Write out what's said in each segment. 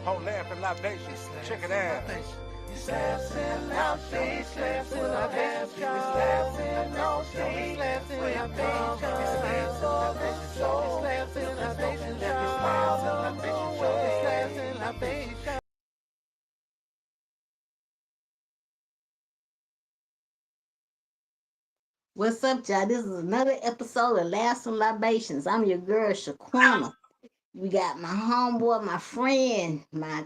whole laughing libations. Check it out. Slaps and no she slaps in our pants. Slaps and no she slaps in our pants. Slaps in our pants. Slaps in our pants. What's up, y'all? This is another episode of Laughs and Libations. I'm your girl, Shaquena. We got my homeboy, my friend, my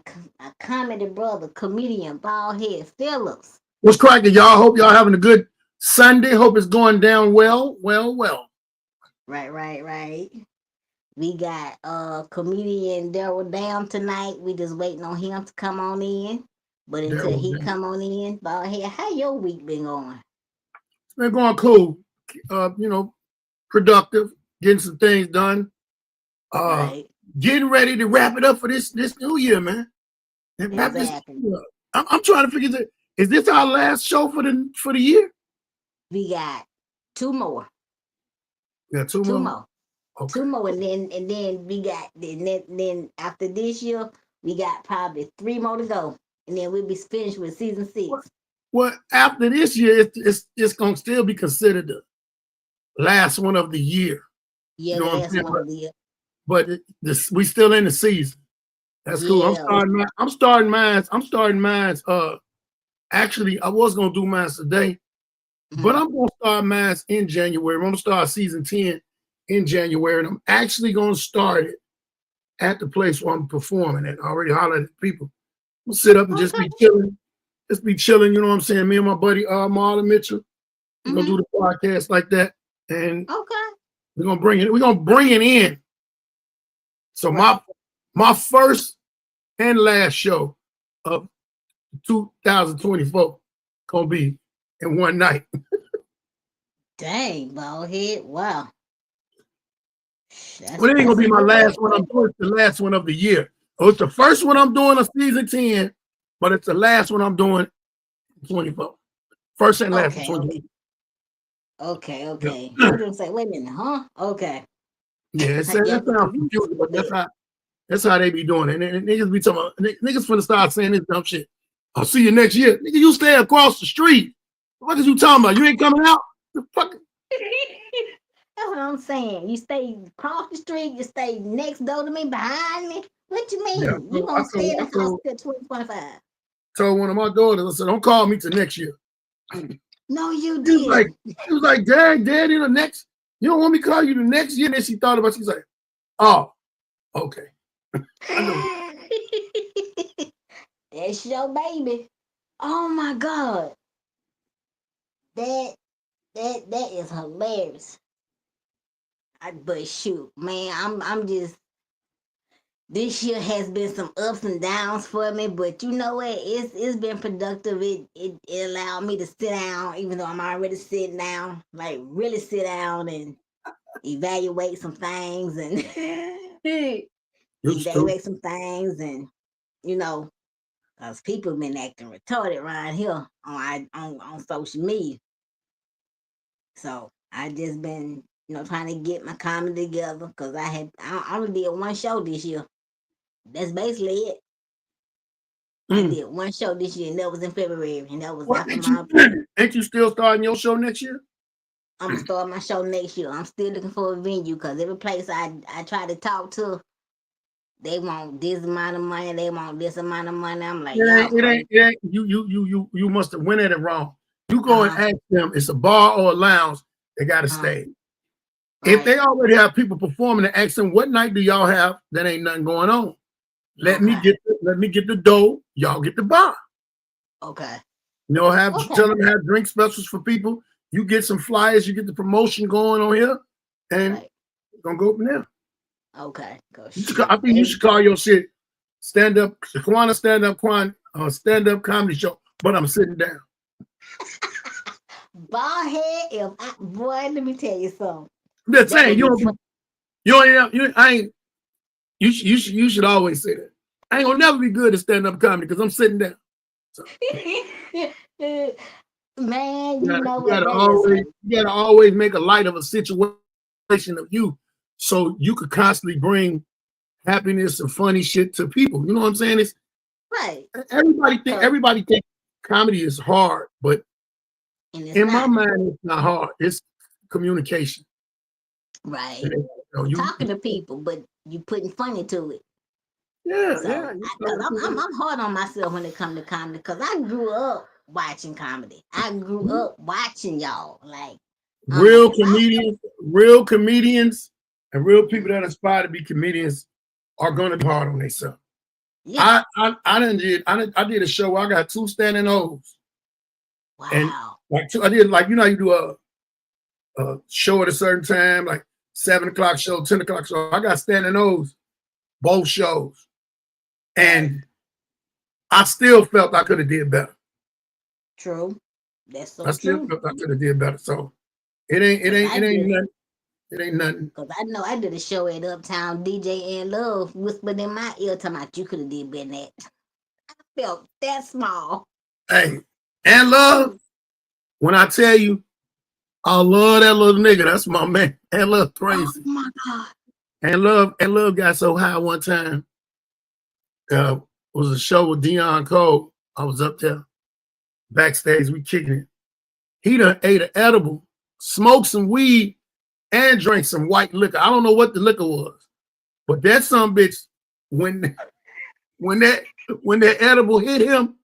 comedy brother, comedian, Baldhead Phillips. What's cracking, y'all? Hope y'all having a good Sunday. Hope it's going down well. Right. We got comedian Darryl down tonight. We just waiting on him to come on in. But until he come on in, Baldhead, how your week been going? It's been going cool. Productive, getting some things done. Right. Getting ready to wrap it up for this new year, man. And wrap Exactly. this up. I'm trying to figure that. Is this our last show for the year? We got two more. Yeah, two more. Okay. Two more, and then we got then after this year we got probably 3 more to go, and then we'll be finished with season 6. Well, after this year, it's gonna still be considered the last one of the year. Yeah, the last one of the year. But we still in the season. That's cool. I'm starting mine. Actually, I was gonna do mine today, but I'm gonna start mine in January. I'm gonna start season 10 in January, and I'm actually gonna start it at the place where I'm performing at. I already hollered at people. We'll sit up and just be chilling. Just be chilling, you know what I'm saying? Me and my buddy Marlon Mitchell. We're gonna do the podcast like that. And we're gonna bring it in. So my first and last show of 2024 gonna be in one night. Dang, Baldhead. Wow. Well, it ain't gonna be my last one I'm doing. It's the last one of the year. Oh, it's the first one I'm doing of season 10, but it's the last one I'm doing 24. First and last. Okay. I'm gonna say, wait a minute, huh? Okay. Yeah, that sounds confusing, but that's how they be doing it. And niggas be talking about, niggas finna start saying this dumb shit. I'll see you next year. Nigga, you stay across the street. What is you talking about? You ain't coming out? The fuck? That's what I'm saying. You stay across the street, you stay next door to me, behind me. What you mean? Yeah, You gonna stay in the house till 2025? Told one of my daughters, I said, don't call me till next year. No, you did. She was like, Dad, in the next, you don't want me to call you the next year? And then she thought about it. She's like, oh, okay. I know. That's your baby. Oh my God. That is hilarious. But shoot, man, I'm just, this year has been some ups and downs for me, but you know what? It's been productive. It allowed me to sit down, even though I'm already sitting down, like really sit down and evaluate some things and because people been acting retarded around here on social media. So I just been, trying to get my comedy together because I only did one show this year. That's basically it. I did one show this year, and that was in February, and that was after my. Ain't you still starting your show next year? I'm gonna start my show next year. I'm still looking for a venue because every place I try to talk to, they want this amount of money. They want this amount of money. I'm like, it ain't. You must have went at it wrong. You go and ask them. It's a bar or a lounge. They got to stay. Right. If they already have people performing, and ask them, what night do y'all have? That ain't nothing going on. Let me get the dough. Y'all get the bar. Okay. Tell them to have drink specials for people. You get some flyers. You get the promotion going on here, and we're gonna go from there. Okay. I think you should call your shit stand up comedy show. But I'm sitting down. Baldhead, boy, let me tell you something. I'm just saying, you should always say that. I ain't gonna never be good at stand-up comedy because I'm sitting down. So. Man, you gotta always make a light of a situation of you, so you could constantly bring happiness and funny shit to people. You know what I'm saying? It's right. Everybody think comedy is hard, but in my mind, it's not hard. It's communication. Right. You talking to people, but you putting funny to it. Yeah, so, yeah. I'm hard on myself when it comes to comedy because I grew up watching comedy. I grew up watching y'all like real comedians, and real people that aspire to be comedians are gonna be hard on themselves. Yeah. I did a show where I got 2 standing O's. Wow. And I did you do a show at a certain time, like 7 o'clock show, 10 o'clock show. I got standing O's, both shows. And I still felt I could have did better. True. That's so I still true. felt I could have did better. So it ain't nothing. It ain't nothing. Because I know I did a show at Uptown. DJ and Love whispered in my ear talking about you could have did better than that. I felt that small. Hey, and Love, when I tell you, I love that little nigga. That's my man. And Love crazy. Oh my God. And Love got so high one time. Was a show with Dion Cole. I was up there backstage. We kicking it. He done ate an edible, smoked some weed, and drank some white liquor. I don't know what the liquor was, but that some bitch when that edible hit him,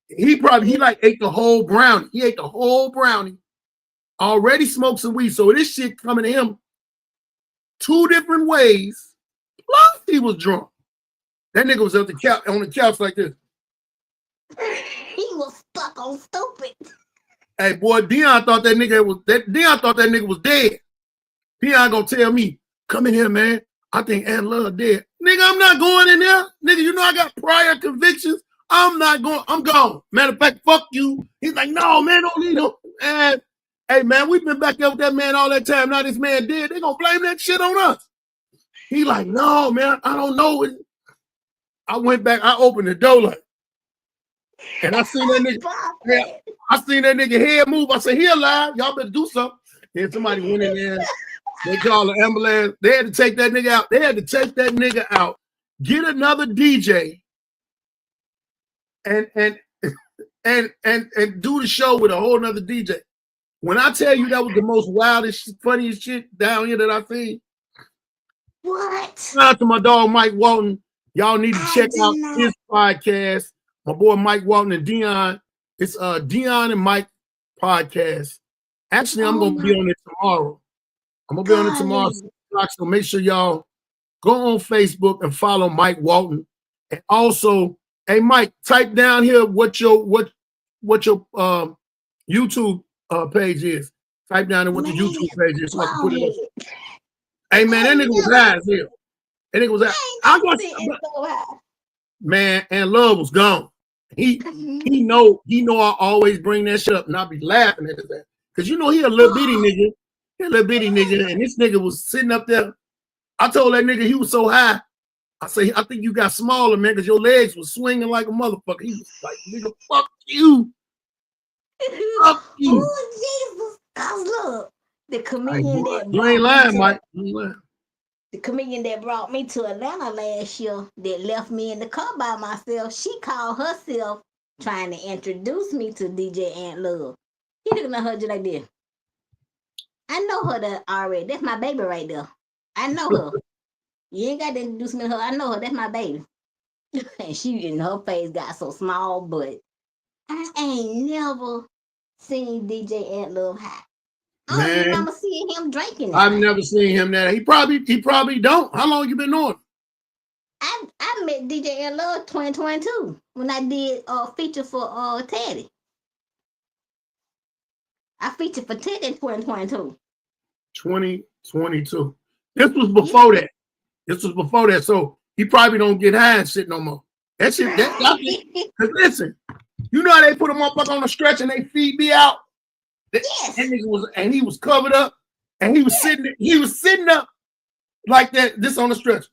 he ate the whole brownie. He ate the whole brownie. Already smoked some weed, so this shit coming to him 2 different ways. Plus, he was drunk. That nigga was on the couch like this. He was stuck on stupid. Hey boy, Dion thought that nigga was dead. Dion gonna tell me, come in here, man. I think Aunt Love dead. Nigga, I'm not going in there. Nigga, you know I got prior convictions. I'm not going. I'm gone. Matter of fact, fuck you. He's like, no, man, don't need him. And hey, man, we've been back there with that man all that time. Now this man dead. They gonna blame that shit on us. He like, no, man, I don't know it. I went back. I opened the door like, and I seen that nigga. I seen that nigga head move. I said, he alive. Y'all better do something. Then somebody went in there. They called the ambulance. They had to take that nigga out. Get another DJ. And do the show with a whole nother DJ. When I tell you that was the most wildest, funniest shit down here that I've seen. What? Shout out to my dog Mike Walton. Y'all need to check out his podcast. My boy Mike Walton and Dion. It's Dion and Mike podcast. Actually, I'm gonna be on it tomorrow. So make sure y'all go on Facebook and follow Mike Walton. And also, hey Mike, type down here what your YouTube page is. Type down what the YouTube page is so I can put it up. Hey man, that nigga was high as hell. That nigga was high. Man, and Love was gone. He know I always bring that shit up and I'll be laughing at that. Cause you know he a little bitty nigga. And this nigga was sitting up there. I told that nigga he was so high. I say, I think you got smaller, man, because your legs was swinging like a motherfucker. He was like, nigga, fuck you. Fuck you. Oh, Jesus. Cause look, the comedian The comedian that brought me to Atlanta last year that left me in the car by myself, she called herself trying to introduce me to DJ Aunt Love. He looking at her just like this. I know her already. That's my baby right there. I know her. You ain't got to introduce me to her. I know her. That's my baby. And she in her face got so small, but I ain't never seen DJ Aunt Love high. I don't remember seeing him drinking. I've never seen him that. He probably don't. How long you been on? I met DJ Aunt Love 2022 when I did a feature for Teddy. I featured for Teddy in 2022. 2022. This was before that. So he probably don't get high and shit no more. That shit. Cause listen, you know how they put a motherfucker on a stretch and they feed me out. Yes. And he was covered up, and he was sitting up like that. This on the stretch.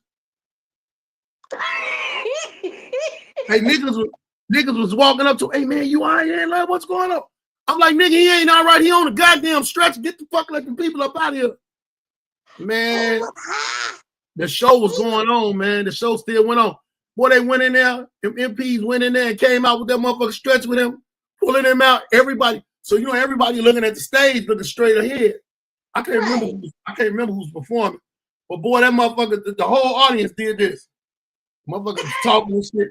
Hey, niggas was walking up to, hey man, you all right? Like, what's going on? I'm like, nigga, he ain't all right. He on the goddamn stretch. Get the fuck like the people up out of here, man. The show was going on, man. The show still went on. Boy, they went in there. Them MPs went in there and came out with that motherfucker stretch with him, pulling him out. Everybody. So you know, everybody looking at the stage, looking straight ahead. I can't remember who's performing. But boy, that motherfucker, the whole audience did this. Motherfucker was talking and shit.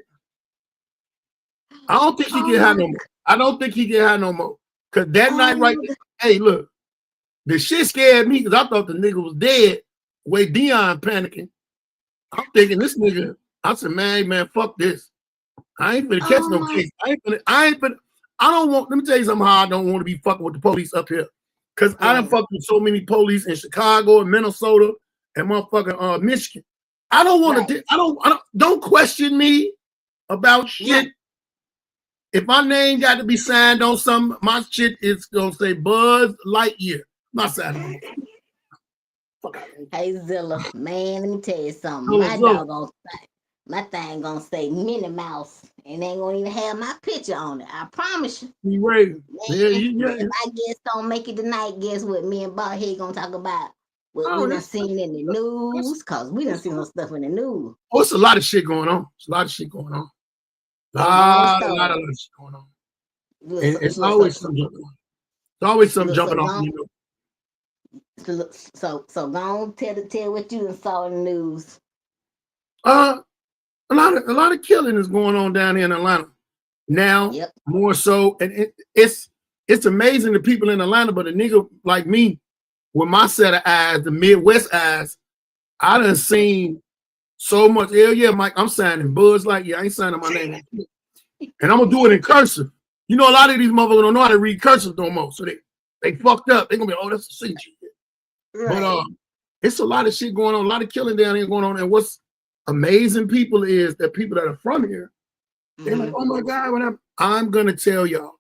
I don't think he can have no more. I don't think he can have no more. Cause that night right there, hey, look, the shit scared me because I thought the nigga was dead. The way Dion panicking. I'm thinking this nigga. I said, man, fuck this. I ain't finna catch no case. I don't want, let me tell you something how I don't want to be fucking with the police up here. Cause I done fucked with so many police in Chicago and Minnesota and motherfucking Michigan. I don't want to, don't question me about shit. If my name got to be signed on something, my shit is gonna say Buzz Lightyear. My signing. Hey Zilla, man, let me tell you something. My thing gonna say Minnie Mouse, and ain't gonna even have my picture on it. I promise you. Right. If I guess don't make it tonight, guess what? Me and Baldhead gonna talk about what we done seen in the news, cause we done seen some stuff in the news. Oh, it's a lot of shit going on. It's a lot of shit going on. A lot of shit going on. It's always something jumping on. It's always something jumping off. So go on, tell what you done saw in the news. A lot of killing is going on down here in Atlanta now. More so, and it's amazing the people in Atlanta, but a nigga like me, with my set of eyes, the Midwest eyes, I done seen so much. Hell yeah, Mike, I'm signing Buzz Lightyear. I ain't signing my name, and I'm gonna do it in cursive. You know, a lot of these motherfuckers don't know how to read cursive no more, so they fucked up. They gonna be, oh, that's a signature. Right. But it's a lot of shit going on, a lot of killing down here going on, and what's amazing people is that people that are from here, they're like, oh my God, I'm gonna tell y'all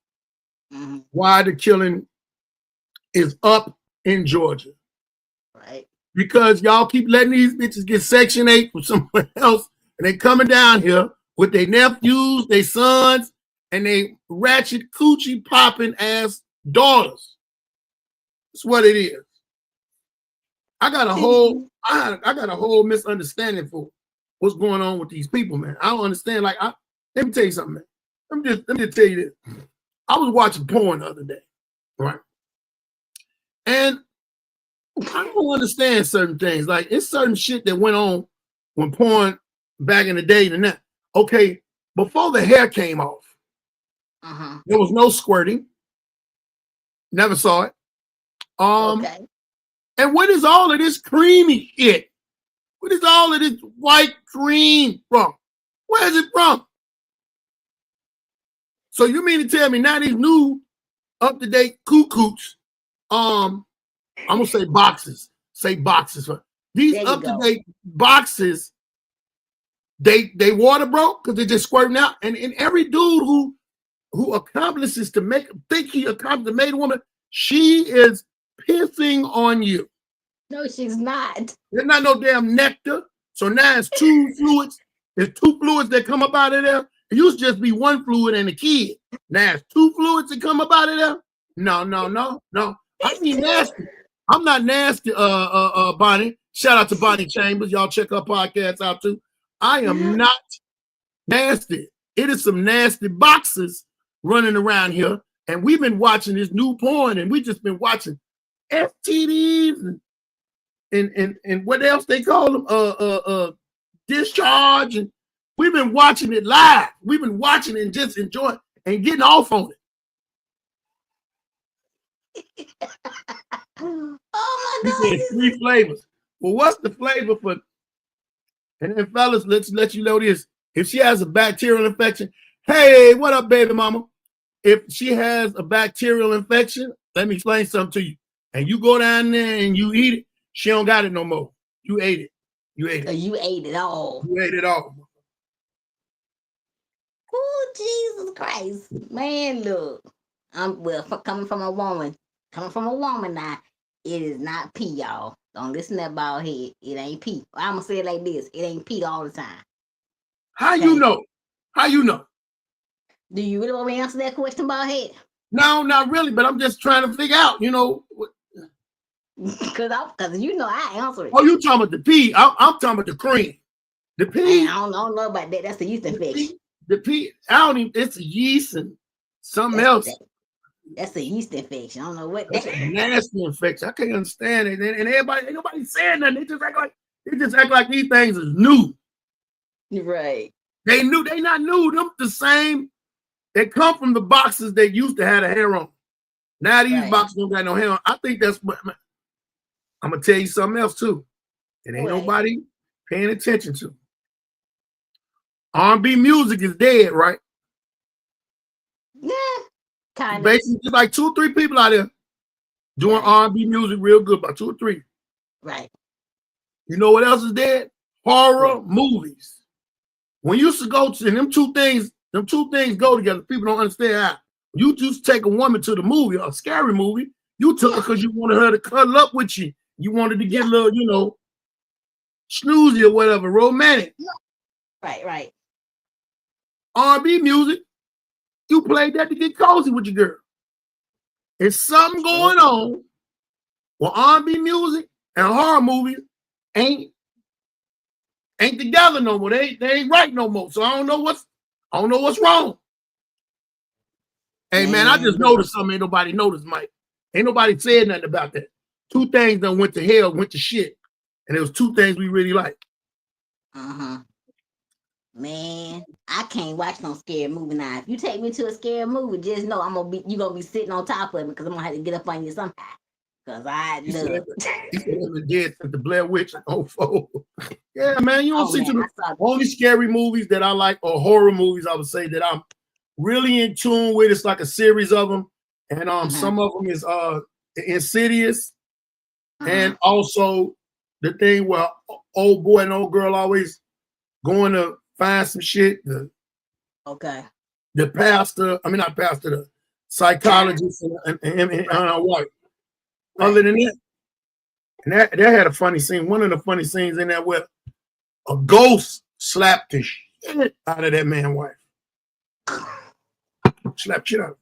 why the killing is up in Georgia. Right. Because y'all keep letting these bitches get Section 8 from somewhere else, and they coming down here with their nephews, their sons, and they ratchet coochie popping ass daughters. That's what it is. I got a whole misunderstanding for what's going on with these people, man. I don't understand. Like, let me tell you something, man. Let me just tell you this. I was watching porn the other day, right? And I don't understand certain things. Like, it's certain shit that went on when porn back in the day and that. Okay, before the hair came off, there was no squirting. Never saw it. Okay. And what is all of this creamy shit? What is all of this white cream from? Where is it from? So you mean to tell me now these new up-to-date cuckoos, I'm gonna say boxes. Say boxes. These up-to-date boxes, they water broke because they're just squirting out. And every dude who accomplishes to think he accomplished to make a woman, she is pissing on you. No, she's not. There's not no damn nectar. So now it's two fluids. There's two fluids that come up out of there. It used to just be one fluid and a kid. Now it's two fluids that come up out of there. No. I ain't nasty. I'm not nasty, Bonnie. Shout out to Bonnie Chambers. Y'all check her podcast out too. I am not nasty. It is some nasty boxes running around here. And we've been watching this new porn, and we just been watching STDs and what else they call them? Discharge. And we've been watching it live. We've been watching it and just enjoying and getting off on it. Oh my God. He said 3 flavors. Well, what's the flavor for? And then fellas, let's let you know this. If she has a bacterial infection, hey, what up, baby mama? If she has a bacterial infection, let me explain something to you. And you go down there and you eat it, she don't got it no more. You ate it. You ate it. You ate it all. You ate it all. Oh, Jesus Christ. Man, look. Coming from a woman now, it is not pee, y'all. Don't listen to that Baldhead. It ain't pee. I'm going to say it like this. It ain't pee all the time. How you know? How you know? Do you really want me to answer that question, Baldhead? No, not really, but I'm just trying to figure out, you know. Cause you know I answer it. Oh, you talking about the pee? I'm talking about the cream. The pee. I don't know about that. That's a yeast infection. The pee. I don't even. It's a yeast and something else. That's a yeast infection. I don't know what That's that. a nasty infection. I can't understand it. And everybody, ain't nobody saying nothing. They just act like these things is new. Right. They not new. Them the same. They come from the boxes they used to have the hair on. Now these boxes don't got no hair on. I think that's what I'm gonna tell you something else too. It ain't nobody paying attention to. R&B music is dead, right? Yeah, kind of. Basically, just like 2 or 3 people out there doing R&B music real good, about 2 or 3. Right. You know what else is dead? Horror movies. When you used to go to, and them two things go together. People don't understand how. You just take a woman to the movie, a scary movie. You took her because you wanted her to cuddle up with you. You wanted to get a little, snoozy or whatever, romantic. Right. R&B music, you played that to get cozy with your girl. There's something going on with R&B music and horror movies ain't together no more. They ain't right no more. So I don't know what's wrong. Hey man, I just noticed something ain't nobody noticed, Mike. Ain't nobody said nothing about that. 2 things done went to hell, went to shit. And it was 2 things we really like. Man, I can't watch no scary movie now. If you take me to a scary movie, just know you gonna be sitting on top of it because I'm gonna have to get up on you somehow. Cause I love it. He said it dead since the Blair Witch. Yeah, man, you don't see the only scary movies that I like or horror movies I would say that I'm really in tune with. It's like a series of them, and some of them is Insidious, and also the thing where old boy and old girl always going to find some shit. The pastor, not pastor, the psychologist and wife. Other than that, and that had a funny scene. One of the funny scenes in that where a ghost slapped the shit out of that man's wife. Slapped shit out.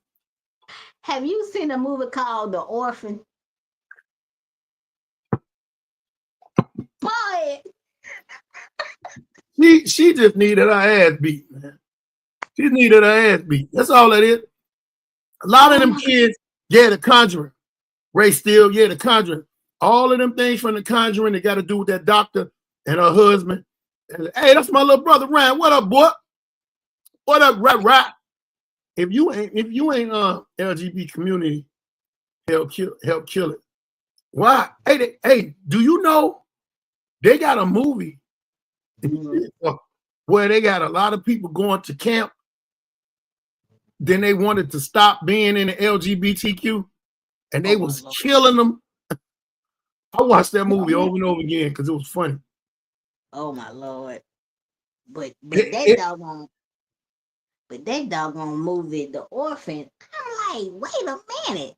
Have you seen a movie called The Orphan? Boy. She just needed her ass beat, man. She needed her ass beat. That's all that is. A lot of them kids, The Conjuring. Ray Steele, The Conjuring. All of them things from The Conjuring that got to do with that doctor and her husband. And, hey, that's my little brother Ryan. What up, boy? What up, right? If you ain't LGBT community, help kill it. Why? Hey, do you know they got a movie where they got a lot of people going to camp? Then they wanted to stop being in the LGBTQ, and they was killing them. I watched that movie over and over again because it was funny. Oh my Lord! But that doggone movie, The Orphan. I'm like, wait a minute,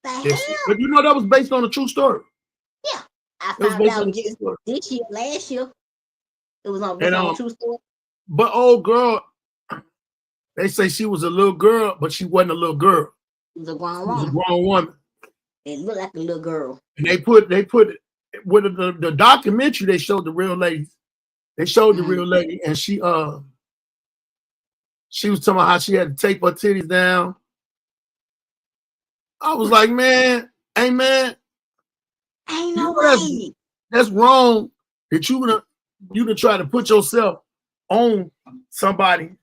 the hell? But you know that was based on a true story. Yeah, I found out this year, last year. It was based on a true story. But old girl, they say she was a little girl, but she wasn't a little girl. She was a grown woman. It looked like a little girl. And they put with the documentary. They showed the real lady. They showed the real lady, and she was talking about how she had to tape her titties down. I was like, man, hey man, ain't no way. That's wrong. That you gonna try to put yourself on somebody,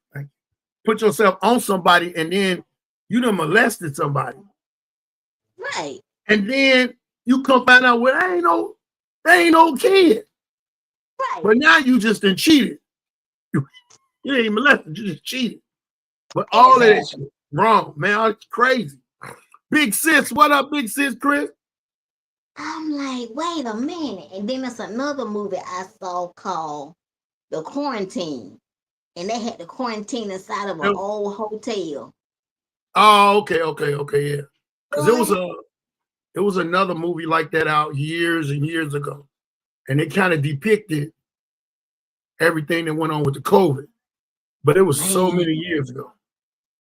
and then you done molested somebody. Right. And then you come find out, well, they ain't no kid. Right. But now you just done cheated. You ain't molested, you just cheated. But all of that shit wrong, man. It's crazy. Big sis, what up, big sis, Chris? I'm like, wait a minute. And then there's another movie I saw called The Quarantine. And they had the quarantine inside of an old hotel. Oh, okay, yeah. Because it was another movie like that out years and years ago. And it kind of depicted everything that went on with the COVID. But it was so many years ago.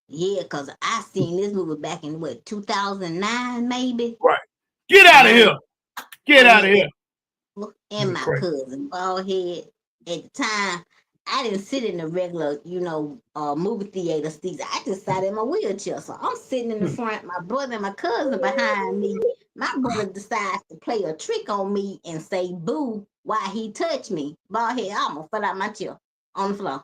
Yeah, because I seen this movie back in 2009, maybe? Right. Get out of here. Get out of here. And my cousin, Baldhead. At the time, I didn't sit in the regular, movie theater seats. I just sat in my wheelchair. So I'm sitting in the front, my brother and my cousin behind me. My brother decides to play a trick on me and say boo while he touched me. Baldhead, I almost fell out my chair on the floor.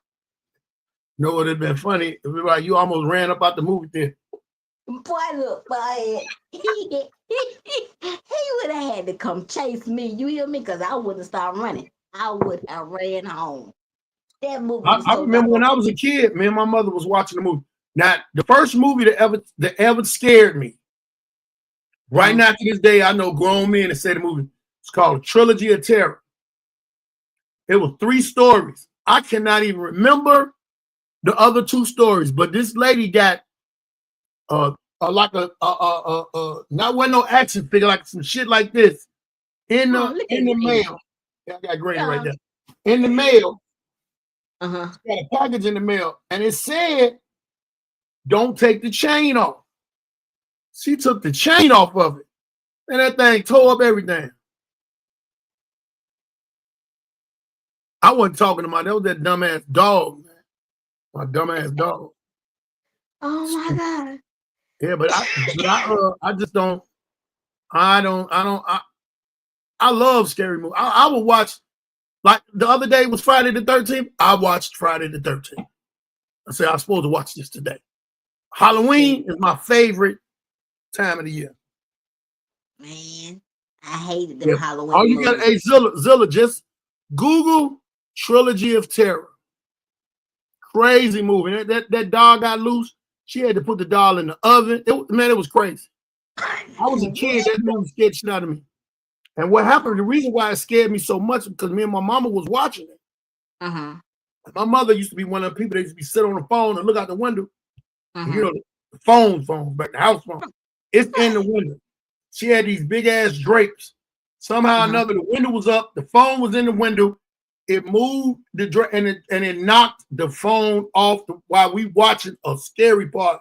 No, it would have been funny if you almost ran up out the movie theater. Boy, look, Baldhead, he would have had to come chase me. You hear me? Because I wouldn't start running. I would have ran home. That movie was I remember when I was a kid, me and my mother was watching the movie. Now, the first movie that ever scared me, right now to this day, I know grown men that say the movie. It's called Trilogy of Terror. It was 3 stories. I cannot even remember the other 2 stories, but this lady got like not one no action figure, like some shit like this in the mail. Yeah, I got green right there. In the mail. Got a package in the mail, and it said, "Don't take the chain off." She took the chain off of it, and that thing tore up everything. I wasn't talking about that. Was that dumbass dog, man. My dumbass dog. Oh my God. Yeah, but I just don't. I love scary movies. I would watch. Like the other day was Friday the 13th. I watched Friday the 13th. I said I was supposed to watch this today. Halloween is my favorite time of the year. Man, I hated them Halloween Oh, you got Zilla, just Google Trilogy of Terror. Crazy movie. That dog got loose. She had to put the doll in the oven. It was crazy. I was a kid. That movie scared shit out of me. And what happened, the reason why it scared me so much, because me and my mama was watching it. My mother used to be one of the people that used to be sitting on the phone and look out the window. And, the phone, but the house phone. It's in the window. She had these big ass drapes. Somehow or another, the window was up. The phone was in the window. It moved the drape and it knocked the phone off while we watching a scary part.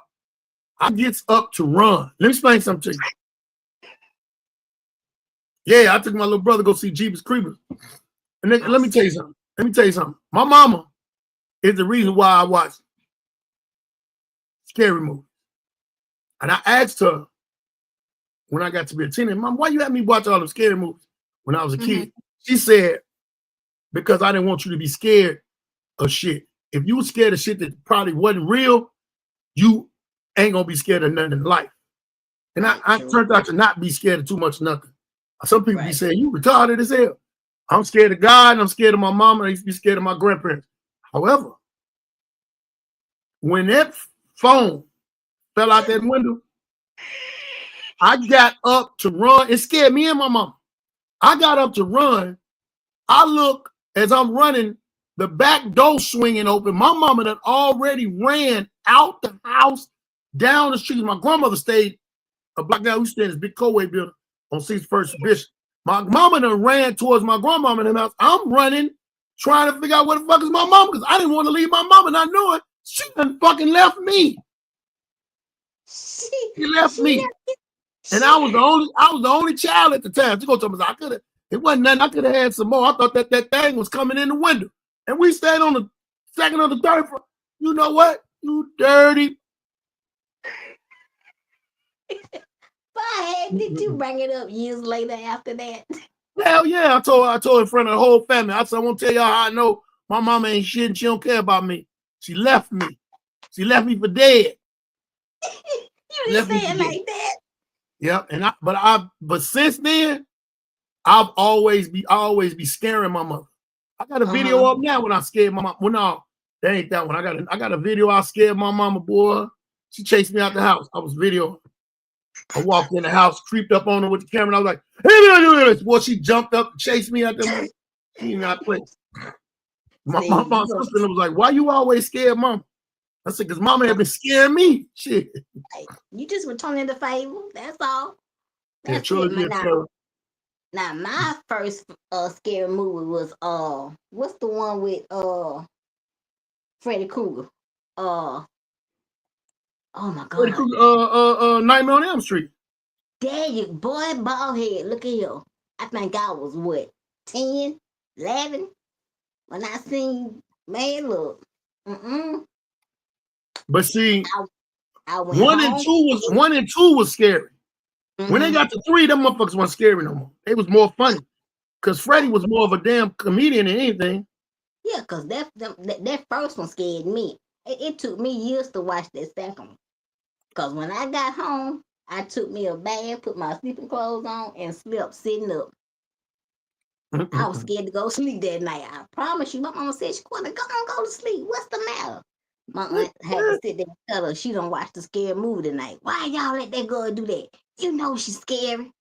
I gets up to run. Let me explain something to you. Yeah, I took my little brother to go see Jeepers Creepers. And then, let me tell you something. My mama is the reason why I watch scary movies. And I asked her when I got to be a teenager, Mom, why you had me watch all the scary movies when I was a kid? She said, because I didn't want you to be scared of shit. If you were scared of shit that probably wasn't real, you ain't gonna be scared of nothing in life. And I turned out to not be scared of too much nothing. Some people be saying, you retarded as hell. I'm scared of God, and I'm scared of my mom, and I used to be scared of my grandparents. However, when that phone fell out that window, I got up to run. It scared me and my mom. I got up to run. I look as I'm running, the back door swinging open. My mama had already ran out the house, down the street. My grandmother stayed a block down. We stayed in this big co-way building on 61st Bishop. My mama done ran towards my grandmama in the house. I'm running, trying to figure out where the fuck is my mama, because I didn't want to leave my mama, not knowing she done fucking left me. She left me. And I was the only child at the time. She go tell me, it wasn't nothing. I could have had some more. I thought that thing was coming in the window. And we stayed on the second or the third floor. You know what? You dirty. Did you bring it up years later after that? Hell yeah. I told in front of the whole family. I said, I won't tell y'all how I know my mama ain't shit and she don't care about me. She left me. She left me for dead. You didn't say it like that. Yep. But since then, I always be scaring my mother. I got a video up now when I scared my mom. Well, no, that ain't that one. I got a video I scared my mama, boy. She chased me out the house. I was videoing. I walked in the house, creeped up on her with the camera, and I was like, hey, boy, she jumped up and chased me out there. She did not play. My sister was like, why you always scared mom? I said, because mama had been scaring me. Shit. You just returning the favor. That's all. That's it. Now, my first scary movie was what's the one with Freddy Krueger? Oh my God. Freddy Krueger, Nightmare on Elm Street. There you boy, Baldhead. Look at here. I think I was what, 10, 11 when I seen, man, look. But see, I went home. one and two was scary. When they got to 3, them motherfuckers weren't scary no more. They was more funny. Because Freddie was more of a damn comedian than anything. Yeah, because that first one scared me. It took me years to watch that second one. Because when I got home, I took me a bath, put my sleeping clothes on, and slept sitting up. I was scared to go sleep that night. I promise you. My mama said, "Shaquena, go to sleep. What's the matter?" My aunt had to sit there and tell her she don't watch the scary movie tonight. Why y'all let that girl do that? You know she's scary.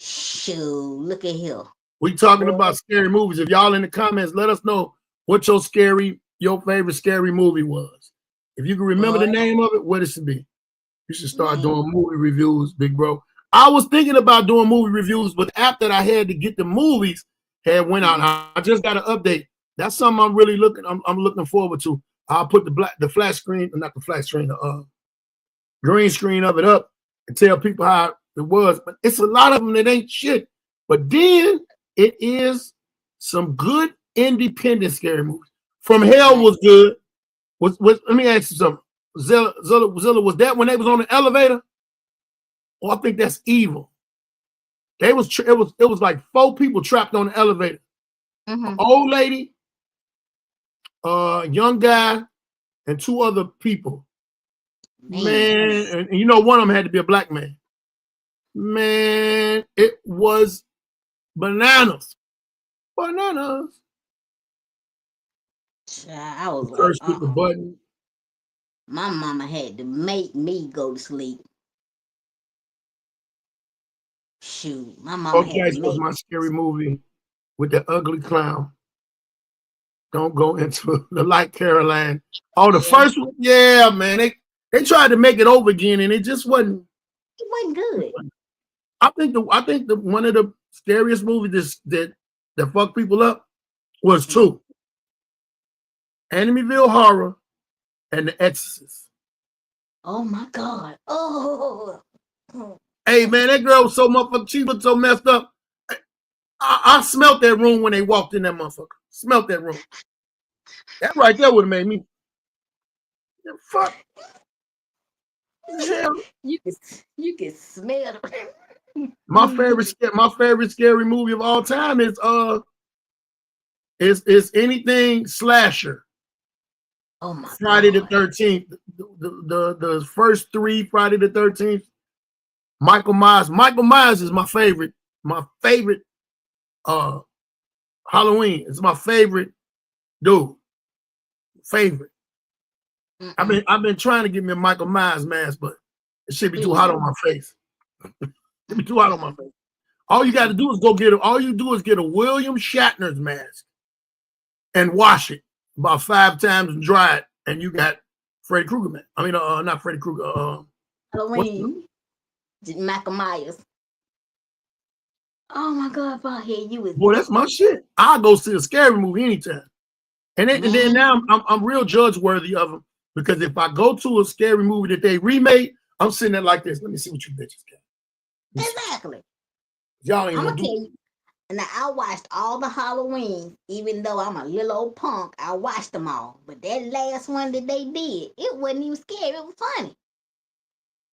Shoot, look at here. We talking about scary movies. If y'all in the comments, let us know what your favorite scary movie was. If you can remember the name of it, what it should be. You should start doing movie reviews, big bro. I was thinking about doing movie reviews, but after I had to get the movies had went out, I just got an update. That's something I'm really I'm looking forward to. I'll put the flash screen, not the flash screen, the green screen of it up and tell people how it was. But it's a lot of them that ain't shit. But then it is some good independent scary movies. From Hell was good. Let me ask you something. Zilla, was that when they was on the elevator? Oh, I think that's Evil. It was like 4 people trapped on the elevator. An old lady, young guy, and 2 other people. Man, and you know one of them had to be a black man. Man, it was bananas. Bananas. I was first with the button. My mama had to make me go to sleep. Shoot, my mama had to was my scary movie with the ugly clown. Don't go into the Like Caroline. Oh, the first one, yeah, man. They tried to make it over again, and it just wasn't. It wasn't good. I think the one of the scariest movies that fucked people up was 2. Amityville Horror and The Exorcist. Oh my God. Oh. Hey man, that girl was so motherfucking, she was so messed up. I smelt that room when they walked in that motherfucker. Smelt that room. That right there would have made me. Fuck. Yeah. You can smell it. My favorite scary movie of all time is anything slasher. Oh my Friday God. the 13th. The first 3 Friday the 13th. Michael Myers. Michael Myers is my favorite. My favorite Halloween. It's my favorite dude. Favorite. I've been trying to get me a Michael Myers mask, but it should be too hot on my face. It'd be too hot on my face. All you got to do is get a William Shatner's mask and wash it about 5 times and dry it, and you got Freddy Krueger man. I mean, not Freddy Krueger. Halloween. Michael Myers. Oh my God, Baldhead, you was. Boy, that's my shit. I'll go see a scary movie anytime. And then now I'm real judge worthy of them, because if I go to a scary movie that they remade, I'm sitting there like this. Let me see what you bitches got. Exactly. Y'all ain't I'm gonna gonna tell you. Now I watched all the Halloweens, even though I'm a little old punk. I watched them all, but that last one that they did, it wasn't even scary. It was funny.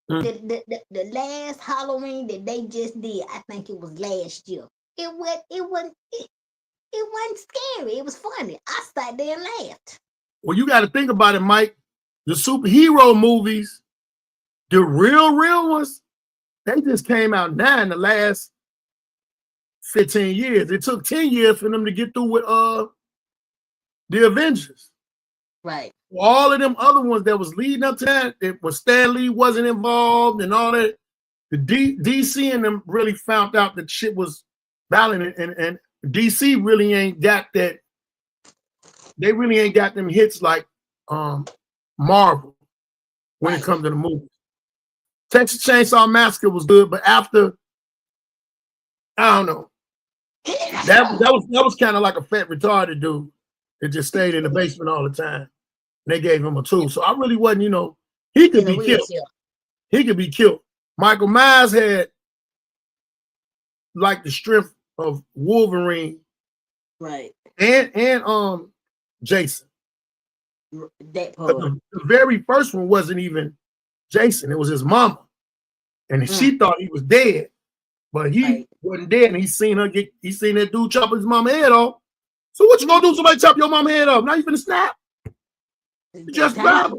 The last Halloween that they just did, I think it was last year. It wasn't scary. It was funny. I sat there and laughed. Well, you got to think about it, Mike. The superhero movies, the real ones, they just came out now in the last 15 years. It took 10 years for them to get through with the Avengers. Right. All of them other ones that was leading up to that, it was Stan Lee wasn't involved and all that. The DC and them really found out that shit was valid, and DC really ain't got that. They really ain't got them hits like Marvel when it comes to the movies. Texas Chainsaw Massacre was good, but after, I don't know. That was kind of like a fat retarded dude that just stayed in the basement all the time. They gave him a 2. So I really wasn't, he could be killed. He could be killed. Michael Myers had like the strength of Wolverine, right? And Jason. That part. The very first one wasn't even Jason; it was his mama, and she thought he was dead, but he wasn't dead. And he seen that dude chop his mama head off. So what you gonna do? Somebody chop your mama head off? Now you finna snap? You just snap.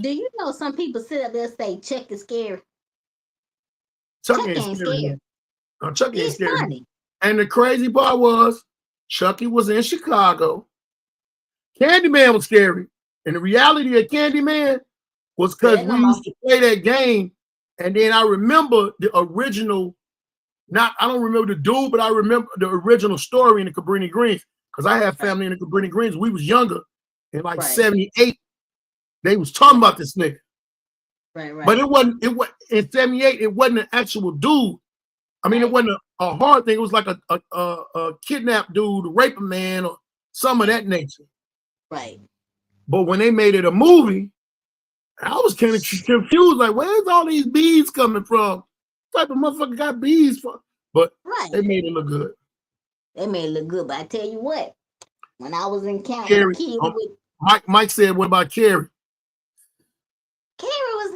Do you know some people sit up there and say Chuck is scary? Chuck ain't scary. Chuck ain't scary. Funny. And the crazy part was, Chucky was in Chicago. Candyman was scary. And the reality of Candyman was because we used to play that game. And then I remember the original, I don't remember the dude, but I remember the original story in the Cabrini Greens. Because I had family in the Cabrini Greens. We was younger. In like 78, they was talking about this nigga. Right. But it wasn't in 78, it wasn't an actual dude. I mean, it wasn't a hard thing. It was like a kidnapped dude, a rape a man, or some of that nature. Right. But when they made it a movie, I was kind of confused. Like, where's all these bees coming from? What type of motherfucker got bees from? But they made it look good. They made it look good. But I tell you what, when I was in camp, Mike said, "What about Carrie?" Carrie was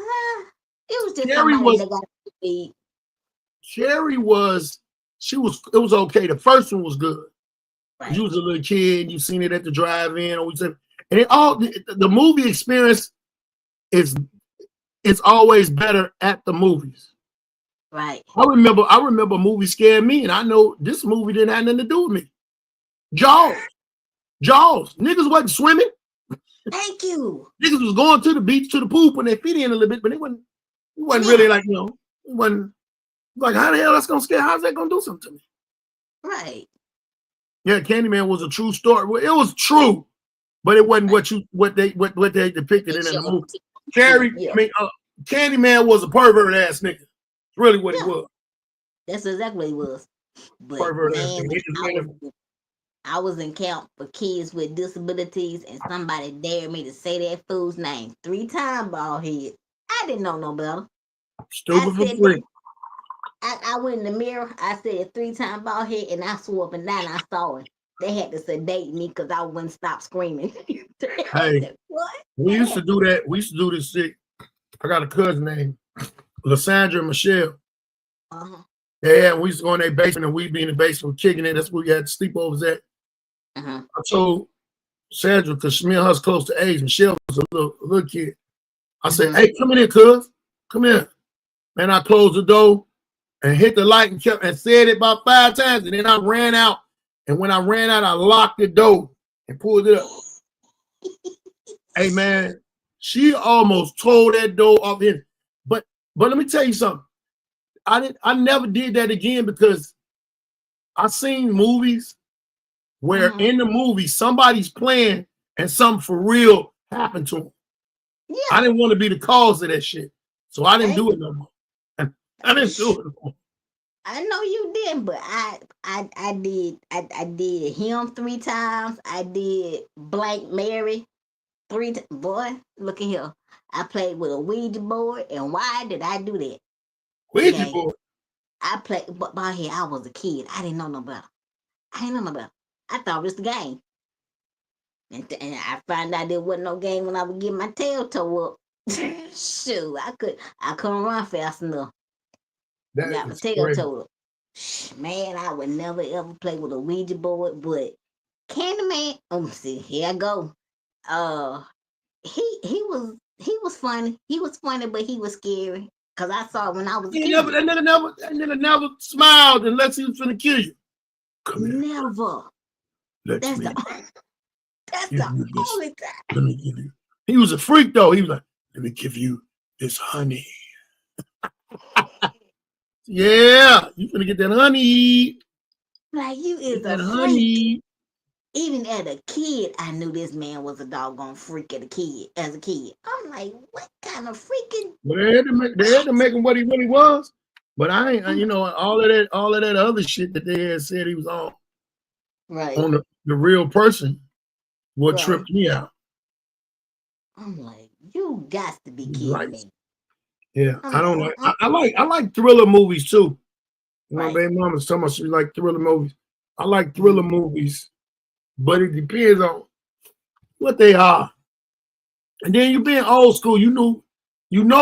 it was just Carrie somebody that got beat. Carrie was. It was okay. The first one was good. Right. You was a little kid. You seen it at the drive-in, and the movie experience is always better at the movies. Right. I remember a movie scared me, and I know this movie didn't have nothing to do with me. Jaws. Niggas wasn't swimming. Thank you. Niggas was going to the beach, to the pool, putting their feet in a little bit, but it wasn't really like, it wasn't like, how the hell that's gonna scare? How's that gonna do something to me? Right. Yeah, Candyman was a true story. Well, it was true, but it wasn't what they depicted in the movie. Candyman was a pervert ass nigga. That's really what he was. That's exactly what he was. But pervert man, I was in camp for kids with disabilities, and somebody dared me to say that fool's name 3 times, Baldhead. I didn't know no better. Stupid for free. I went in the mirror, I said it 3 times, Baldhead, and I swore up and down I saw it. They had to sedate me because I wouldn't stop screaming. Hey, what? We used to do that. We used to do this shit. I got a cousin named Lysandra and Michelle. Yeah, we used to go in their basement, and we'd be in the basement kicking it. That's where we had sleepovers at. I told Sandra, because me and her was close to age, Michelle was a little kid. I said, "Hey, come in here, cuz. Come here." Man, I closed the door and hit the light and said it about 5 times, and then I ran out. And when I ran out, I locked the door and pulled it up. Hey, man, she almost tore that door off in. But let me tell you something. I never did that again because I seen movies where in the movie somebody's playing and something for real happened to them. Yeah. I didn't want to be the cause of that shit, so I didn't do it no more. I didn't do it no more. I know you didn't, but I did him 3 times. I did Blank Mary 3 times. Boy, look at here. I played with a Ouija board, and why did I do that? Ouija board. I played, but by here I was a kid. I didn't know no better. I thought it was the game, and I found out there wasn't no game when I would get my tail toe up. Shoot, I couldn't run fast enough. Got my tail toe up. Man, I would never ever play with a Ouija board, but Candyman. See, here I go. He was funny. He was funny, but he was scary. Cause I saw it when I was a kid. That nigga never smiled unless he was finna kill you. Come here. Never. That's the only time. Let me give you. He was a freak though. He was like, "Let me give you this honey." Yeah, you finna get that honey. Like you is a freak. Even as a kid, I knew this man was a doggone freak as a kid. I'm like, what kind of freaking? But they had to make him what he really was. But I ain't, all of that other shit that they had said he was on. Right. On the real person, what tripped me out. I'm like, you got to be kidding me. Yeah, I don't like. I like thriller movies too. My baby mama's talking about she like thriller movies. I like thriller movies, but it depends on what they are. And then you being old school, you know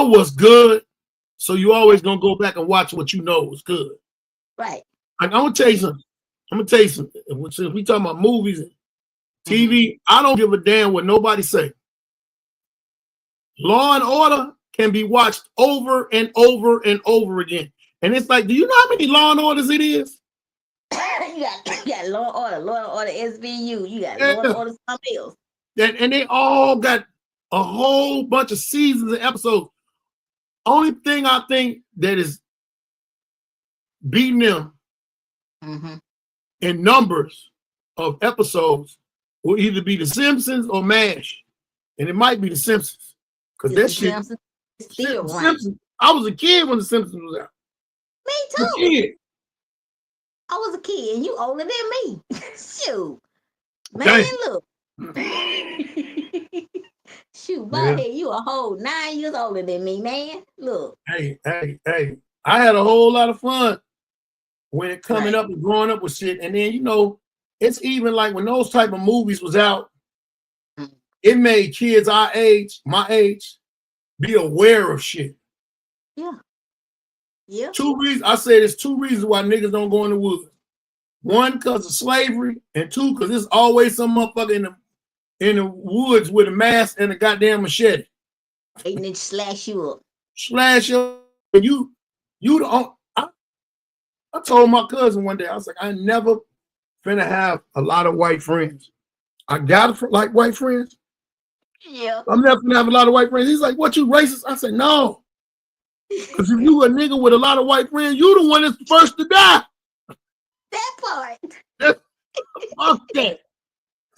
what's good, so you always gonna go back and watch what you know is good. Right. I'm gonna tell you something. Since we talking about movies and TV, I don't give a damn what nobody say. Law and Order can be watched over and over and over again. And it's like, do you know how many Law and Orders it is? you got Law and Order SVU. You got Law and Order something else. And they all got a whole bunch of seasons and episodes. Only thing I think that is beating them in numbers of episodes will either be The Simpsons or MASH. And it might be The Simpsons. Because that shit. Simpsons, I was a kid when The Simpsons was out. Me too. I was a kid and you older than me. Shoot. Man, look. Shoot, Baldhead, you a whole 9 years older than me, man. Look. Hey. I had a whole lot of fun when it coming up and growing up with shit. And then, it's even like when those type of movies was out, it made kids my age, be aware of shit. Yeah. Yeah. There's 2 reasons why niggas don't go in the woods. 1, because of slavery, and 2, because there's always some motherfucker in the woods with a mask and a goddamn machete. And then slash you up. And you don't. I told my cousin one day, I was like, I never finna have a lot of white friends. I got like white friends. Yeah. I'm never gonna have a lot of white friends. He's like, what, you racist? I said, no. Because if you a nigga with a lot of white friends, you the one that's first to die. That part. Fuck that.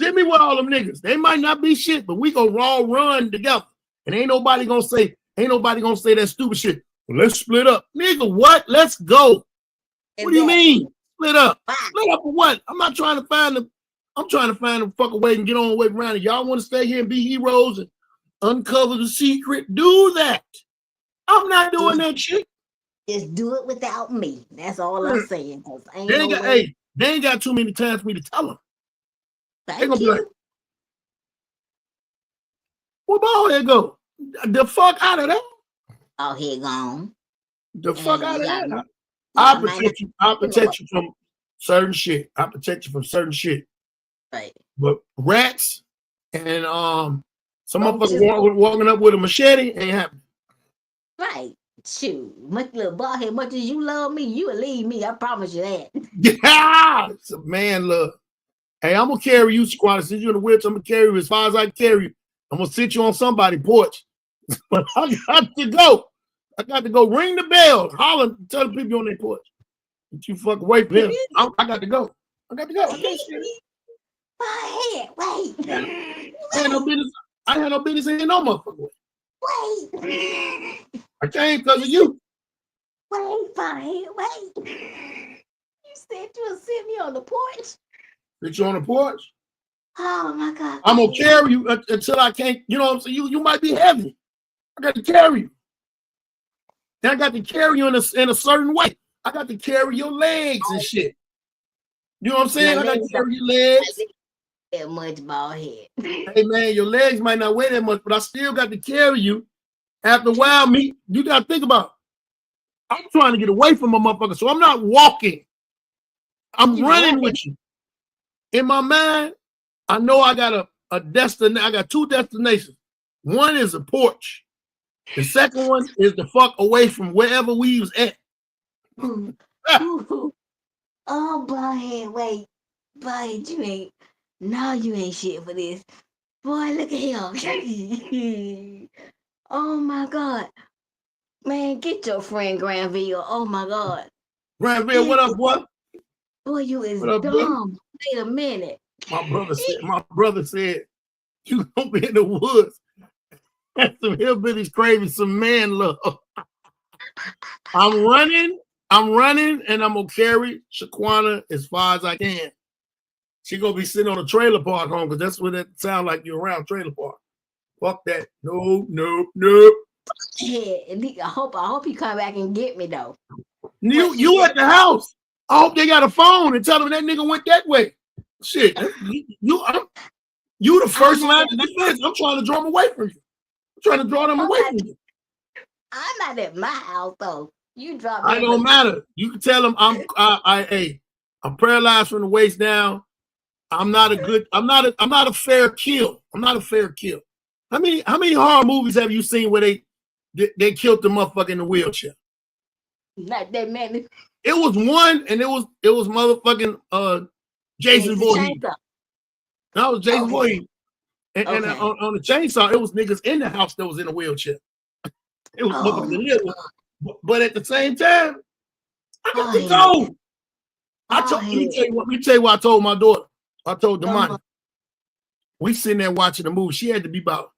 Send me with all them niggas. They might not be shit, but we gonna all run together. And ain't nobody gonna say that stupid shit. Well, let's split up. Nigga, what? Let's go. Exactly. What do you mean? Split up. Split up for what? I'm trying to find a fucking way and get on the way around it. Y'all want to stay here and be heroes and uncover the secret? Do that. I'm not doing that shit. Just do it without me. That's all I'm saying. They ain't got too many times for me to tell them. They gonna be like, where Baldhead go? The fuck out of that. Oh, he gone. The fuck out of that. I'll protect you from certain shit. Right. But rats and some motherfucker walking up with a machete ain't happening. Right. Shoot. Little Baldhead, much as you love me, you will leave me. I promise you that. Yeah, it's a man love. Hey, I'm gonna carry you, squatter. Since you're in the wheelchair, I'm gonna carry you as far as I can carry you. I'm gonna sit you on somebody's porch. But I got to go. Ring the bell, holler, tell the people on their porch. Don't you fuck away from him. I got to go. I can't stand it. Wait. I had no business in no motherfucker way. Wait. I came because of you. Wait. You said you would sit me on the porch? Sit you on the porch? Oh my God. I'm gonna carry you until I can't, you know what I'm saying? You might be heavy. I got to carry you. Then I got to carry you in a certain way. I got to carry your legs and shit. You know what I'm saying? I got to carry your legs. That much, Baldhead. Hey man, your legs might not weigh that much, but I still got to carry you. After a while, you got to think about it. I'm trying to get away from a motherfucker, so I'm not walking. I'm running with you. In my mind, I know I got a destination. I got 2 destinations. One is a porch. The second one is the fuck away from wherever we was at. Oh, Baldhead, wait. Baldhead, you ain't shit for this. Boy, look at him. Oh my God. Man, get your friend Granville. Oh my God. Granville, what up, boy? Boy, you is dumb. Wait a minute. My brother said, you gonna be in the woods. That's some hillbillies craving some man love. I'm running, and I'm gonna carry Shaquena as far as I can. She gonna be sitting on a trailer park home because that's what it sound like. You're around trailer park. Fuck that. No. Yeah, I hope he come back and get me though. You at the house. I hope they got a phone and tell them that nigga went that way. Shit, you the first line of defense. I'm trying to draw them away from you. I'm trying to draw them away from you. I'm not at my house though. You drop. I don't matter. You can tell them I'm paralyzed from the waist down. I'm not a fair kill. I'm not a fair kill. How many horror movies have you seen where they killed the motherfucker in the wheelchair? Not that many. It was one, and it was motherfucking Jason Voorhees. That was Jason Voorhees. And on the chainsaw, it was niggas in the house that was in a wheelchair. It was motherfucking but at the same time, I got to go. Let me tell you what I told my daughter. I told Damani. We sitting there watching the movie. She had to be about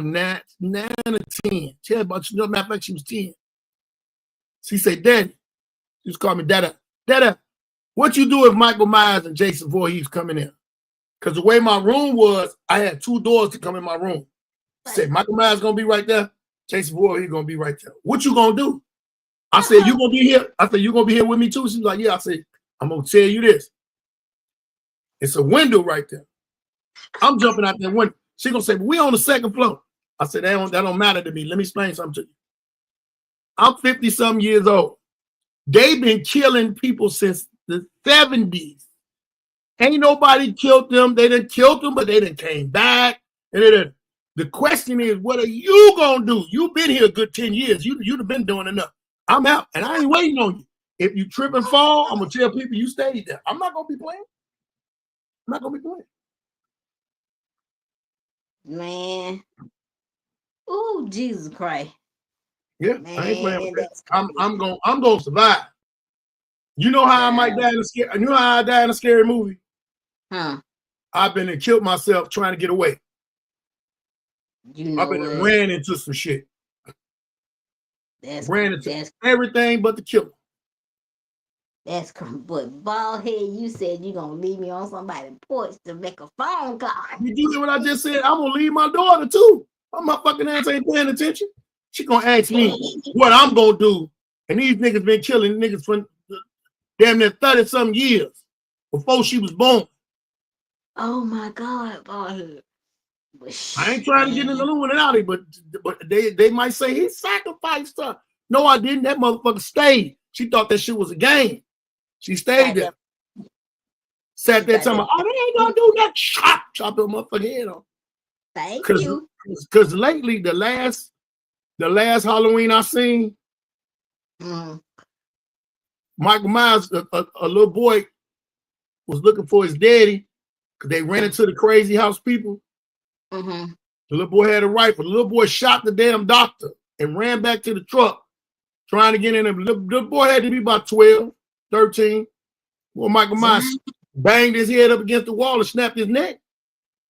9 or 10. She had about, matter of fact, she was 10. She said, Daddy, she just called me Dada. Dada, what you do if Michael Myers and Jason Voorhees coming in? Because the way my room was, I had 2 doors to come in my room. She said, Michael Myers gonna be right there. Jason Voorhees gonna be right there. What you gonna do? I said, you gonna be here? I said, you gonna be here with me too? She's like, yeah. I said, I'm gonna tell you this. It's a window right there. I'm jumping out that window. She gonna say, but we on the 2nd floor. I said, that don't matter to me. Let me explain something to you. I'm 50-something years old. They've been killing people since the 70s. Ain't nobody killed them. They done killed them, but they done came back. The question is, what are you gonna do? You've been here a good 10 years. You'd have been doing enough. I'm out, and I ain't waiting on you. If you trip and fall, I'm gonna tell people you stayed there. I'm not gonna be playing. I'm not gonna be playing. Man. Ooh, Jesus Christ. Yeah, man, I ain't playing with that. I'm gonna survive. You know how I might die in a scary. You know how I die in a scary movie? Huh? I've been and killed myself trying to get away. You know, I've been and ran into some shit. That's everything but the killer. That's but Baldhead, you said you gonna leave me on somebody's porch to make a phone call. Did you hear what I just said? I'm gonna leave my daughter too. My fucking ass ain't paying attention. She gonna ask me what I'm gonna do. And these niggas been killing niggas for damn near 30-some years before she was born. Oh my God, Baldhead. I ain't trying to get in the Illuminati, but they might say he sacrificed her. No, I didn't. That motherfucker stayed. She thought that shit was a game. She stayed there. Sat there telling me, oh, they ain't gonna do that. Chop her motherfucking head off. Thank you. Because lately, the last Halloween I seen, Michael Myers, a little boy was looking for his daddy because they ran into the crazy house people. The little boy had a rifle. The little boy shot the damn doctor and ran back to the truck trying to get in there. The little boy had to be about 12, 13. Well, Michael Myers banged his head up against the wall and snapped his neck.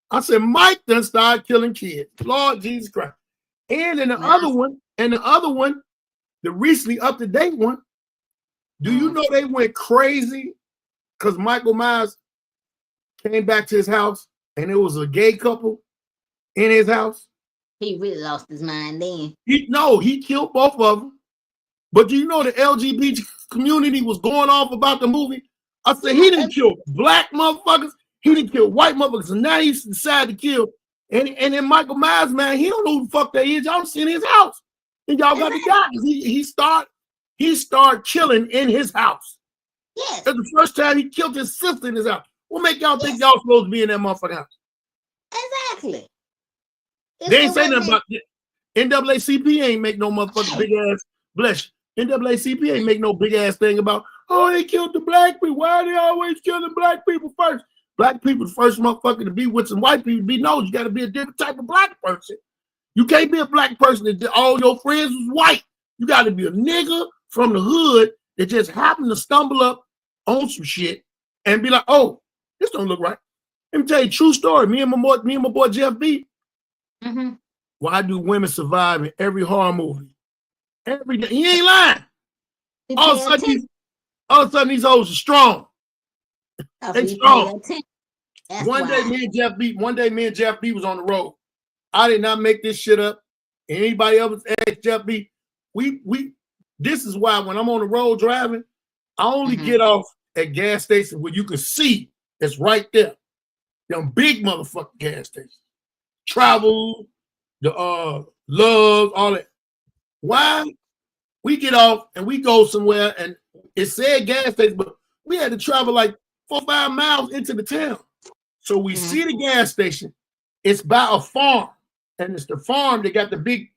I said, Mike done started killing kids. Lord Jesus Christ. And in the other one, the recently up-to-date one, do you know they went crazy because Michael Myers came back to his house and it was a gay couple in his house? He really lost his mind then. He killed both of them. But do you know the LGBT community was going off about the movie? I said, he didn't kill black motherfuckers. He didn't kill white motherfuckers. And now he's decided to kill. And then Michael Myers, man, he don't know who the fuck that is. Y'all seen his house. And y'all got the guy. He started killing in his house. Yes. That's the first time he killed his sister in his house. What make y'all think y'all supposed to be in that motherfucking house? Exactly. They ain't say nothing about it. NAACP ain't make no motherfucking big ass bless. NAACP ain't make no big ass thing about, oh, they killed the black people. Why they always killing black people first? Black people the first motherfucker to be with some white people to be known. You got to be a different type of black person. You can't be a black person that all your friends was white. You got to be a nigga from the hood that just happened to stumble up on some shit and be like, oh, this don't look right. Let me tell you a true story. Me and my boy Jeff B. Why do women survive in every horror movie? Every day. He ain't lying. All of a sudden these hoes are strong. They strong. One day me and Jeff B was on the road. I did not make this shit up. Anybody else ask Jeff B? this is why when I'm on the road driving, I only get off at gas stations where you can see it's right there. Them big motherfucking gas stations. Travel, the Love, all that. Why? We get off and we go somewhere and it said gas station, but we had to travel like 4 or 5 miles into the town. So we see the gas station. It's by a farm, and it's the farm that got the big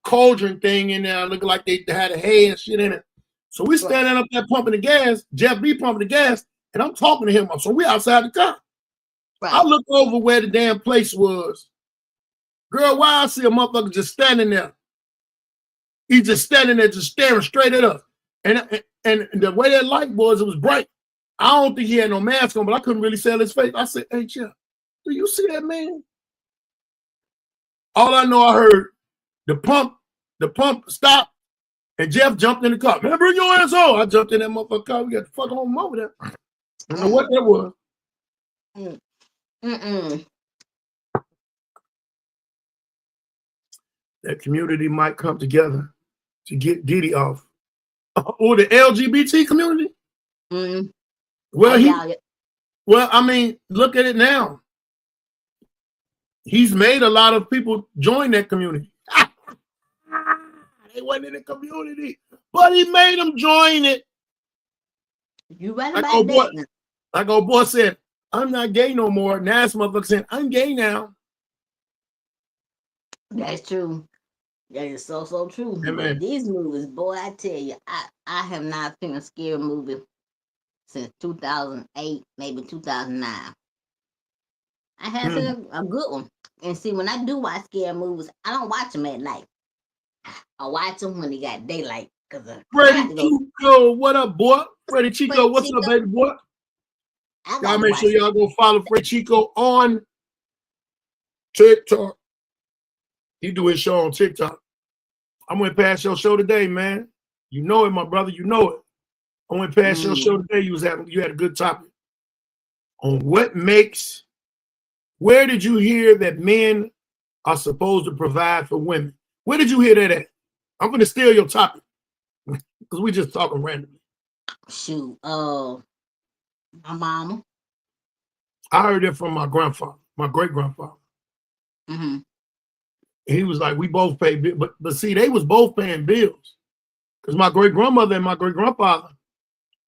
cauldron thing in there, looking like they had a hay and shit in it. So we standing up there pumping the gas. Jeff B pumping the gas, and I'm talking to him. So we outside the car. Right. I look over where the damn place was. Girl, why I see a motherfucker just standing there? He's just standing there, just staring straight at us. And the way that light was, it was bright. I don't think he had no mask on, but I couldn't really see his face. I said, "Hey, Jeff, do you see that man?" All I know, I heard the pump stopped, and Jeff jumped in the car. Man, bring your ass home. I jumped in that motherfucker car. We got the fuck home over there. I don't know what that was. That community might come together to get Diddy off. Or the LGBT community? Well, I mean, look at it now. He's made a lot of people join that community. They wasn't in the community, but he made them join it. You right about that. Like old boy said, I'm not gay no more. Now this motherfucker saying, I'm gay now. That's true. That is so true. Yeah, these movies, boy, I tell you, I have not seen a scary movie since 2008, maybe 2009. I haven't seen a good one. And see, when I do watch scary movies, I don't watch them at night. I watch them when they got daylight. Freddie Chico, what up, boy? Freddie Chico, what's up, baby boy? Y'all make sure y'all go follow Freddie Chico on TikTok. He do his show on TikTok. I went past your show today, man. You know it, my brother. You know it. I went past your show today. You had a good topic on where did you hear that men are supposed to provide for women? Where did you hear that at? I'm going to steal your topic because we just talking randomly. Shoot, my mama. I heard it from my grandfather, my great-grandfather. He was like, we both pay bills. But see, they was both paying bills. Because my great-grandmother and my great-grandfather,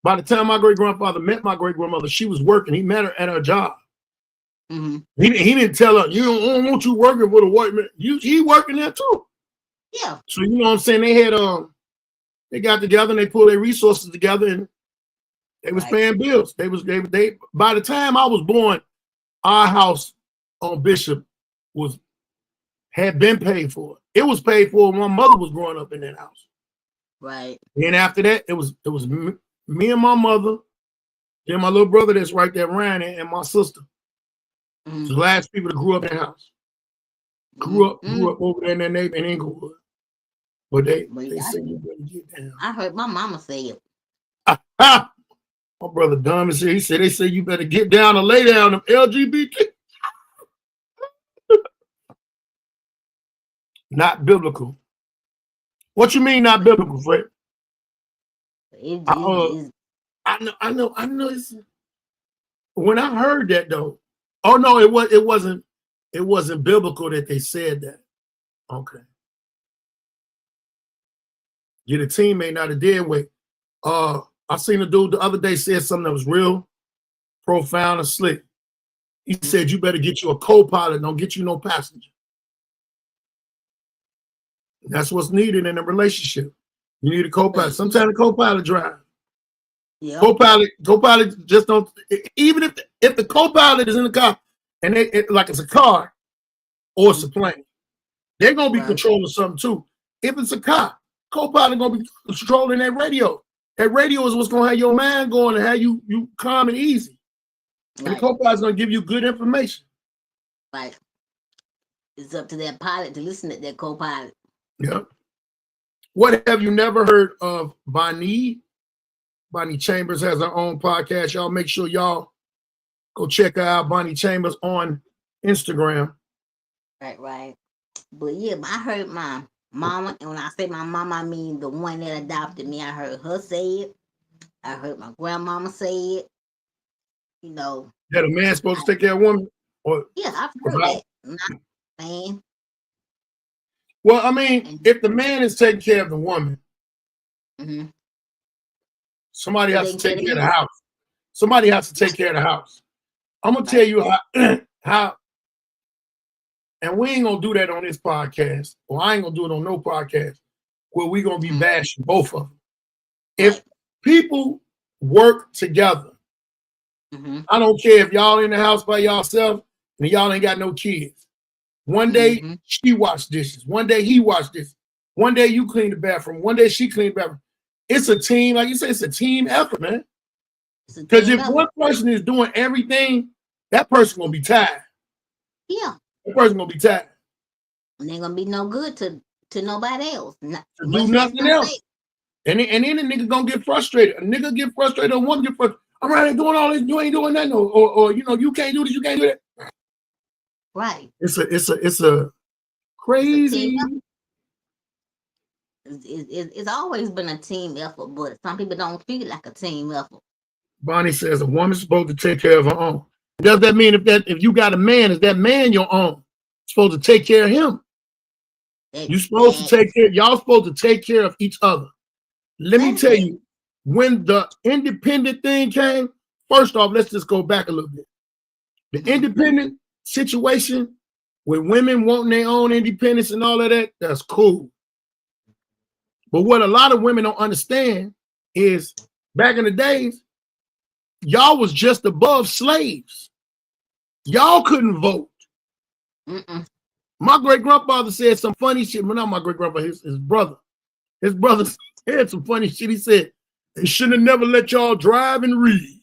by the time my great-grandfather met my great-grandmother, she was working. He met her at her job. He didn't tell her, you don't want you working for the white man. He working there too. Yeah. So you know what I'm saying? They had they got together and they pulled their resources together and they was paying bills. They by the time I was born, our house on Bishop had been paid for. It was paid for when my mother was growing up in that house. Right. And after that, it was me and my mother, then my little brother that's right there, Ryan, and my sister. The last people that grew up in the house. Grew up over there in that neighborhood in Inglewood. But they said you better get down. I heard my mama say it. My brother dumb as he said they say you better get down or lay down them LGBT. Not biblical. What you mean not biblical, Fred? I know. It's, when I heard that though, oh no, it wasn't biblical that they said that. Okay. Yeah, the teammate not a dead weight. I seen a dude the other day said something that was real profound and slick. He said you better get you a co-pilot, don't get you no passenger. That's what's needed in a relationship. You need a co-pilot. Sometimes a co-pilot drive. Yeah. Co-pilot just don't. Even if the co-pilot is in the car and like it's a car or it's a plane, they're gonna be controlling something too. If it's a car, co-pilot gonna be controlling that radio. That radio is what's gonna have your mind going and have you calm and easy. And the co-pilot's gonna give you good information. Right. It's up to that pilot to listen to that co-pilot. Yeah. What have you never heard of Bonnie? Bonnie Chambers has her own podcast. Y'all make sure y'all go check her out, Bonnie Chambers, on Instagram. Right. But yeah, I heard my mama, and when I say my mama, I mean the one that adopted me. I heard her say it. I heard my grandmama say it. You know. That a man's supposed to take care of a woman? Or Yeah, I've heard that. Not man. Well, I mean, if the man is taking care of the woman, somebody has to take care of the house. Somebody has to take care of the house. I'm gonna tell you how, and we ain't gonna do that on this podcast, or I ain't gonna do it on no podcast where we gonna be bashing both of them. If people work together, I don't care if y'all in the house by yourself and y'all ain't got no kids. One day she washed dishes, one day he washed dishes, one day you clean the bathroom, one day she clean the bathroom. It's a team, like you said, it's a team effort, man. Because if one person is doing everything, that person gonna be tired. Yeah. That person gonna be tired. And they're gonna be no good to nobody else. To do nothing else. And then the nigga gonna get frustrated. A nigga get frustrated, a woman get frustrated. I'm right here doing all this, you ain't doing nothing, or you know, you can't do this, you can't do that. Right. It's a crazy. It's always been a team effort, but some people don't feel like a team effort. Bonnie says a woman's supposed to take care of her own. Does that mean if you got a man, is that man your own? Supposed to take care of him? You supposed to take care. Y'all supposed to take care of each other. Let me tell you, when the independent thing came, first off, let's just go back a little bit. The independent situation with women wanting their own independence and all of that, that's cool. But what a lot of women don't understand is back in the days, y'all was just above slaves. Y'all couldn't vote. My great-grandfather said some funny shit. Well, not my great-grandfather, his brother. His brother said some funny shit. He said, they shouldn't have never let y'all drive and read.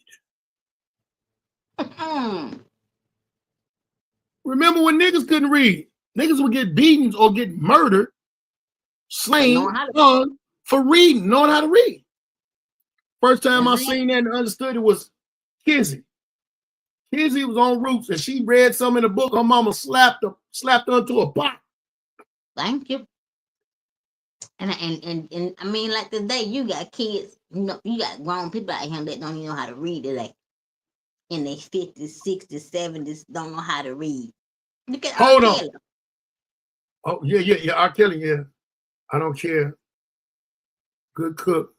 Remember when niggas couldn't read? Niggas would get beatings or get murdered, slain for reading, knowing how to read. First time I seen that and understood it was Kizzy. Kizzy was on Roots and she read some in the book. Her mama slapped her into a pot. Thank you. And I mean, like today, you got kids, you know, you got grown people out here that don't even know how to read today. In their 50s, 60s, 70s, don't know how to read. Look at Hold R. on. Oh, yeah. R. Kelly, yeah. I don't care. Good cook.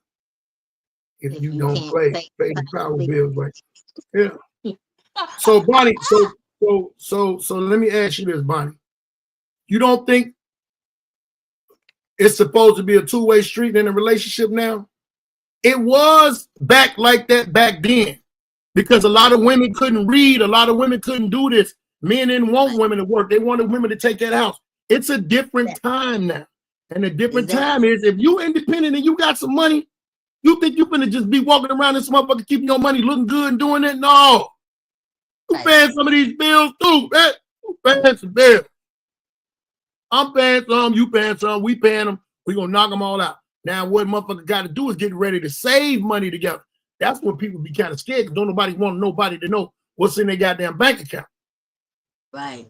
If you don't pay the power bills, right? Yeah. So Bonnie, so let me ask you this, Bonnie. You don't think it's supposed to be a two-way street in a relationship now? It was back like that back then because a lot of women couldn't read. A lot of women couldn't do this. Men didn't want women to work. They wanted women to take that house. It's a different time now. And the different time is if you independent and you got some money, you think you're gonna just be walking around this motherfucker keeping your money looking good and doing that? No. You paying some of these bills too, man. You paying some bills. I'm paying some, you paying some, we paying them. We gonna knock them all out. Now, what motherfucker got to do is get ready to save money together. That's when people be kind of scared because don't nobody want nobody to know what's in their goddamn bank account. Right.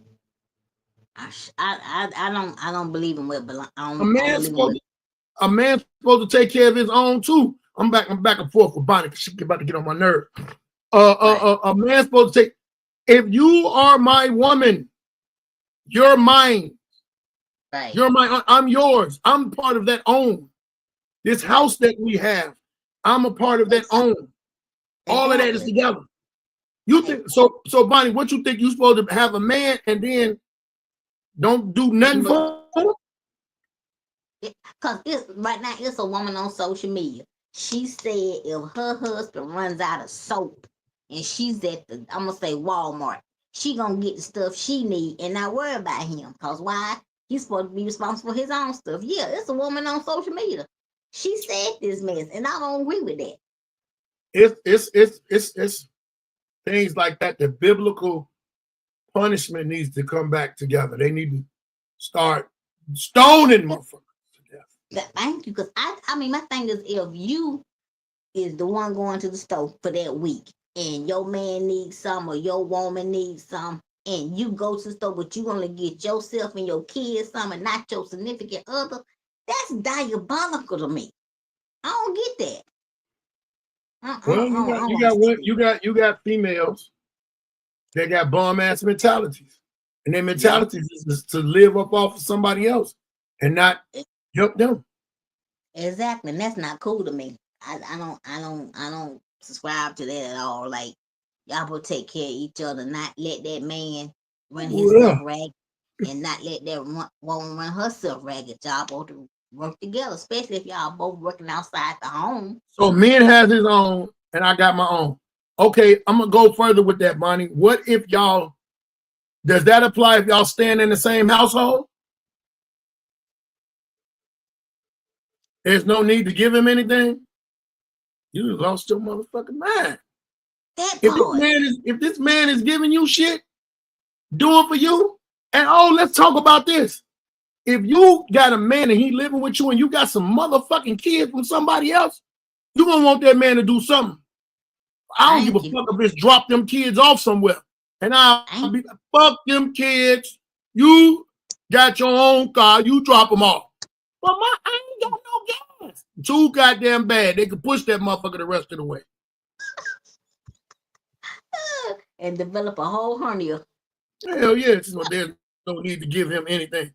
I don't believe in what belong. A man's supposed to take care of his own too. I'm back and forth with Bonnie because she's about to get on my nerve. A man's supposed to take. If you are my woman, you're mine. Right. You're mine. I'm yours. I'm part of that own. This house that we have, I'm a part of that own. All of that is together. You think so, Bonnie? What you think you supposed to have a man and then don't do nothing for him? Because right now it's a woman on social media. She said if her husband runs out of soap and she's at the, I'm gonna say Walmart, she gonna get the stuff she need and not worry about him. Cause why? He's supposed to be responsible for his own stuff. Yeah, it's a woman on social media. She said this mess, and I don't agree with that. It's things like that. The biblical punishment needs to come back together. They need to start stoning motherfuckers to death. Thank you, because I mean, my thing is, if you is the one going to the store for that week, and your man needs some or your woman needs some, and you go to the store, but you only get yourself and your kids something, not your significant other, that's diabolical to me. I don't get that. Well, you got females that got bomb ass mentalities, and their mentalities is to live up off of somebody else and not help them. Exactly, and that's not cool to me. I don't subscribe to that at all. Like, y'all will take care of each other, not let that man run himself ragged, and not let that woman run herself ragged. Y'all both work together, especially if y'all both working outside the home. So men has his own, and I got my own. Okay, I'm gonna go further with that, Bonnie. What if y'all? Does that apply if y'all stand in the same household? There's no need to give him anything. You lost your motherfucking mind. If this man is giving you shit, do it for you. And let's talk about this. If you got a man and he living with you and you got some motherfucking kids from somebody else, you gonna want that man to do something. I don't give a fuck if it's drop them kids off somewhere. And I'll be fuck them kids. You got your own car, you drop them off. But I ain't got no gas. Too goddamn bad. They could push that motherfucker the rest of the way. And develop a whole hernia. Hell yeah. So there's no need to give him anything.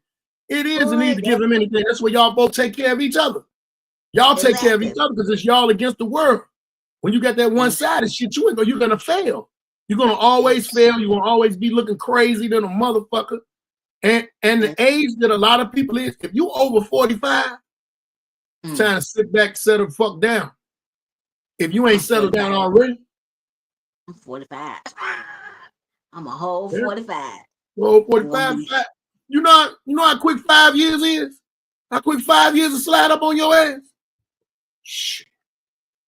It is a need to give him anything. That's where y'all both take care of each other. Y'all take care of each other because it's y'all against the world. When you got that one-sided shit, you're gonna fail. You're gonna always fail. You're gonna always be looking crazy than a motherfucker. And the age that a lot of people is, if you over 45, it's time to sit back, settle the fuck down. If you ain't settled down already. I'm 45. I'm a whole 45. Whole 45. You know how quick 5 years is? How quick 5 years to slide up on your ass? Shit.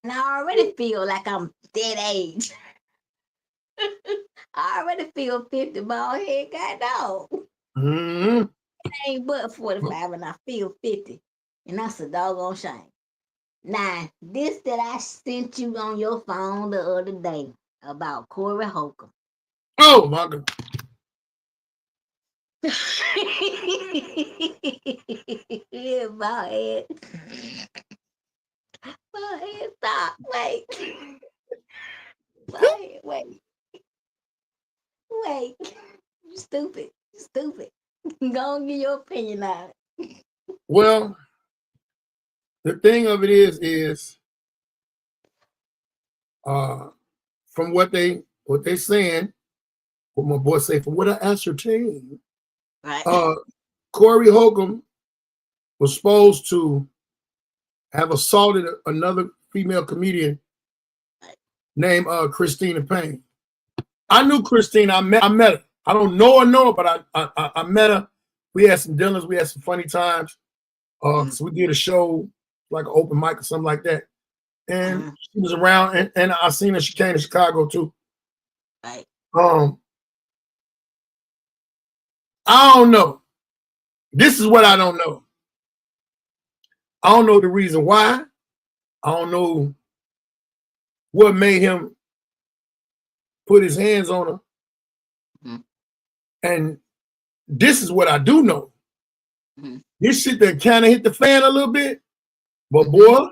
And I already feel like I'm dead age. I already feel 50 Baldhead, God dog. It ain't but 45 and I feel 50. And that's a doggone shame. Now, this that I sent you on your phone the other day about Corey Holcomb. Oh my God. Yeah, Baldhead. Baldhead, stop. Wait. Baldhead, wait. You stupid. Go and get your opinion on it. Well, the thing of it is from what they saying, what my boy say, from what I ascertained, right. Corey Holcomb was supposed to have assaulted another female comedian named Christina Payne. I knew Christine. I met her. I don't know her, but I met her. We had some dinners. We had some funny times. So we did a show, like an open mic or something like that. And she was around, and I seen her. She came to Chicago too. Right. I don't know. This is what I don't know. I don't know the reason why. I don't know what made him put his hands on her. And this is what I do know. This shit that kind of hit the fan a little bit. But boy,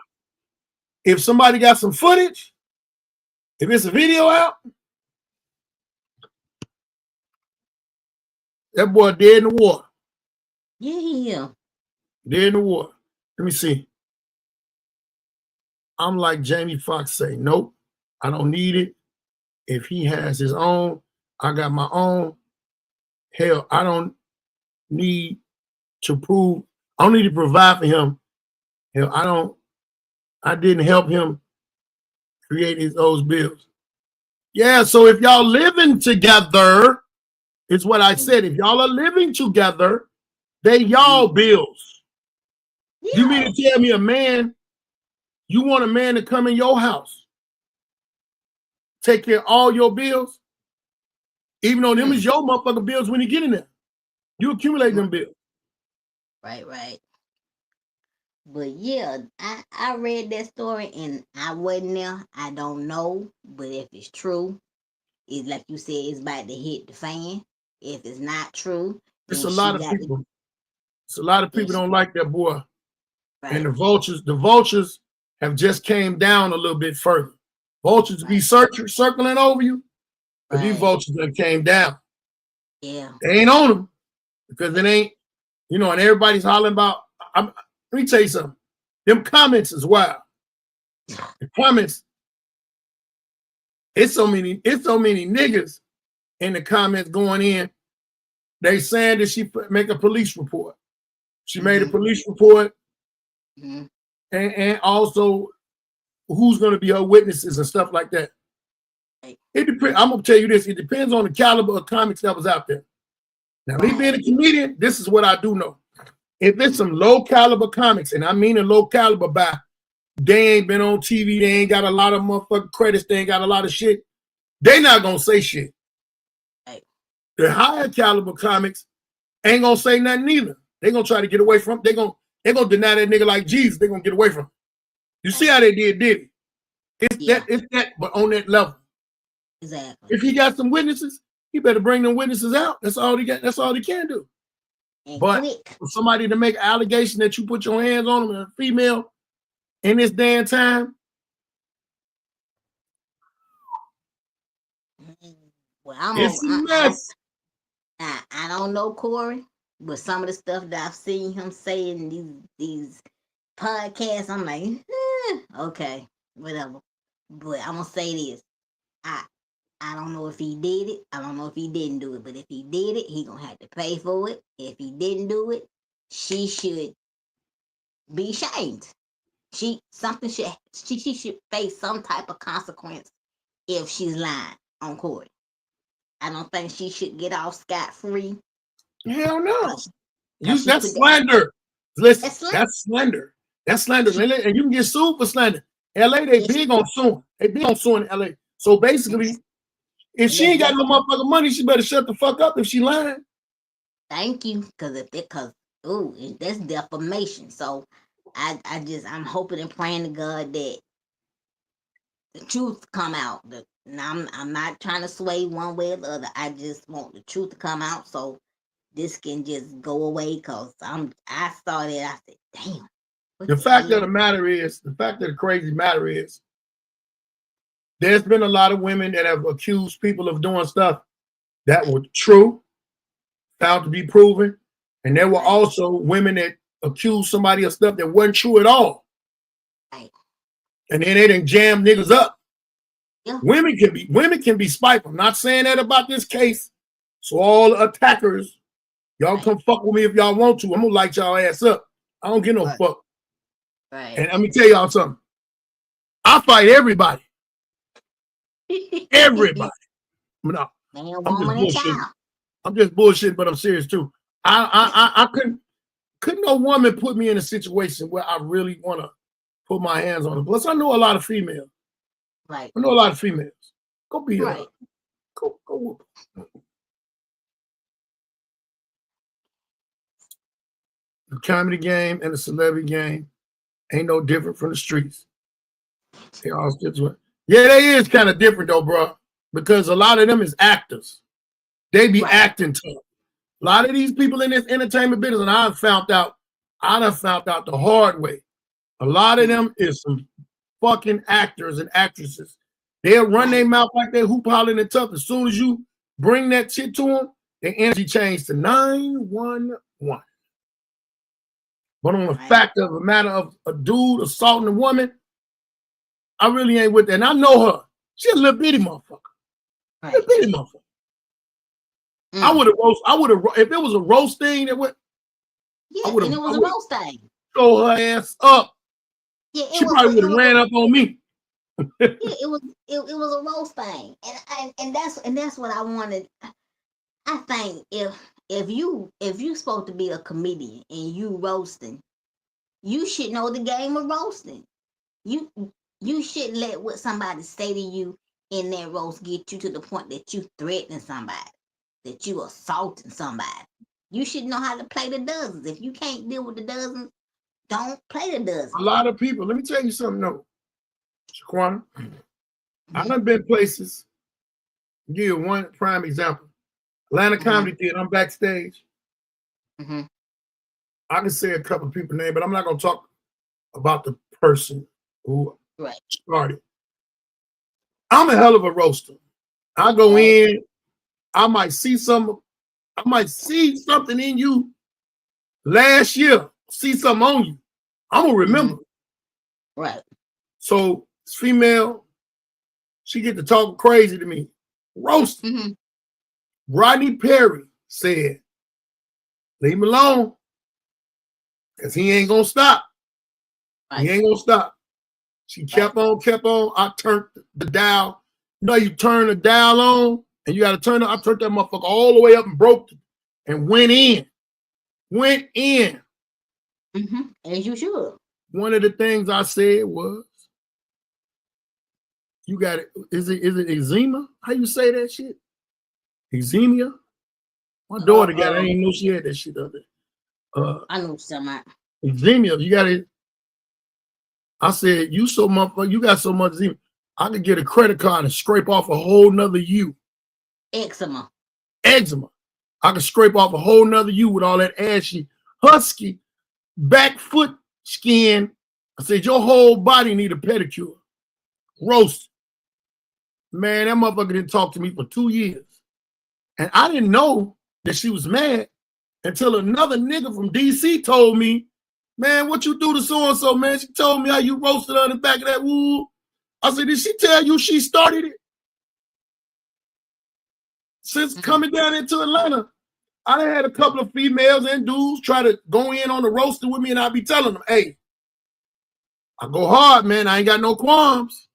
if somebody got some footage, if it's a video out, that boy dead in the water. Yeah. Dead in the water. Let me see. I'm like Jamie Foxx say, nope, I don't need it. If he has his own, I got my own. Hell, I don't need to prove, I don't need to provide for him. Hell, I didn't help him create those bills. Yeah, so if y'all living together, it's what I said. If y'all are living together, they y'all bills. Yeah. You mean to tell me you want a man to come in your house, take care of all your bills, even though them is your motherfucking bills when you get in there. You accumulate them bills. Right. But yeah, I read that story and I wasn't there. I don't know. But if it's true, it's like you said, it's about to hit the fan. If it's not true, it's then a she lot of got to. people. It's a lot of people don't like that boy. Right. And the vultures have just came down a little bit further. Vultures be circling over you, but these vultures that came down. Yeah. They ain't on them because it ain't, you know, and everybody's hollering about. Let me tell you something. Them comments is wild. The comments, it's so many niggas in the comments going in. They saying that she make a police report. She made a police report, and also who's going to be her witnesses and stuff like that. It depends. I'm gonna tell you this. It depends on the caliber of comics that was out there. Now, me being a comedian, this is what I do know. If it's some low caliber comics, and I mean a low caliber by they ain't been on TV, they ain't got a lot of motherfucking credits, they ain't got a lot of shit, they not gonna say shit. The higher caliber comics ain't gonna say nothing either. They gonna try to get away from. They gonna deny that nigga like Jesus. They gonna get away from him. You see how they did it? It's that, but on that level. Exactly. If he got some witnesses, he better bring them witnesses out. That's all he got. That's all he can do. And but for somebody to make an allegation that you put your hands on them, a female, in this damn time. Well, I don't know Corey, but some of the stuff that I've seen him say in these podcasts, I'm like, okay, whatever. But I'm gonna say this. I don't know if he did it. I don't know if he didn't do it. But if he did it, he gonna have to pay for it. If he didn't do it, she should be shamed. She should face some type of consequence if she's lying on court. I don't think she should get off scot-free. Hell no. That's slander. Listen, that's slander. That's slander. And you can get sued for slander. LA, they big on suing. They big on suing in LA. So basically, if she ain't got no motherfucking money, she better shut the fuck up if she lying. Thank you, because that's defamation. So I'm hoping and praying to God that the truth come out. I'm not trying to sway one way or the other. I just want the truth to come out so this can just go away. Cause I said, damn. The fact of the crazy matter is, there's been a lot of women that have accused people of doing stuff that were true, found to be proven. And there were also women that accused somebody of stuff that wasn't true at all. Right. And then they didn't jam niggas up. Yeah. Women can be spiteful. I'm not saying that about this case. So all the attackers, y'all come fuck with me if y'all want to. I'm gonna light y'all ass up. I don't give no fuck. Right. And let me tell y'all something. I fight everybody. Everybody. No, I'm just bullshitting, but I'm serious too. I couldn't no woman put me in a situation where I really want to put my hands on her. Plus, I know a lot of females. Right. I know a lot of females. Go be right. Go. The comedy game and the celebrity game ain't no different from the streets. They all still. Yeah, they is kind of different though, bro. Because a lot of them is actors. They be acting tough. A lot of these people in this entertainment business, and I done found out the hard way. A lot of them is some fucking actors and actresses. They'll run their mouth like they're hoop hollering and tough. As soon as you bring that shit to them, their energy changes to 911. But on the fact of the matter of a dude assaulting a woman, I really ain't with that. And I know her. She's a little bitty motherfucker. Little bitty motherfucker. I would have, if it was a roast thing that went. Yeah, and it was a roast thing. Throw her ass up. Yeah, she probably would have ran up on me. Yeah, it was a roast thing, and that's what I wanted. I think if you supposed to be a comedian and you roasting, you should know the game of roasting. You shouldn't let what somebody say to you in that roast get you to the point that you threatening somebody, that you assaulting somebody. You should know how to play the dozens. If you can't deal with the dozens, don't play the dozens. A lot of people, let me tell you something, though, Shaquena. I've been places. I'll give you one prime example. Atlanta Comedy Theater. I'm backstage. Mm-hmm. I can say a couple of people's names, but I'm not gonna talk about the person who started. I'm a hell of a roaster. I go in, I might see something in you last year, see something on you. I'm gonna remember. Right. So this female, she get to talk crazy to me. Roasting. Rodney Perry said, leave him alone. Because he ain't gonna stop. He ain't gonna stop. She kept on. I turned the dial. You know, you turn the dial on and you got to turn it. I turned that motherfucker all the way up and broke it and went in. As you should. One of the things I said was, you got it. Is it eczema? How you say that shit? Eczema? My daughter got it. I didn't know she had that shit up there. I know something. Eczema. You got it. I said, you got so much eczema. I could get a credit card and scrape off a whole nother you. Eczema. I could scrape off a whole nother you with all that ashy, husky, back foot skin. I said, your whole body need a pedicure. Roast. Man, that motherfucker didn't talk to me for 2 years. And I didn't know that she was mad until another nigga from DC told me, man, what you do to so-and-so, man? She told me how you roasted her in the back of that woo. I said, did she tell you she started it? Since coming down into Atlanta, I done had a couple of females and dudes try to go in on the roaster with me, and I be telling them, hey, I go hard, man. I ain't got no qualms.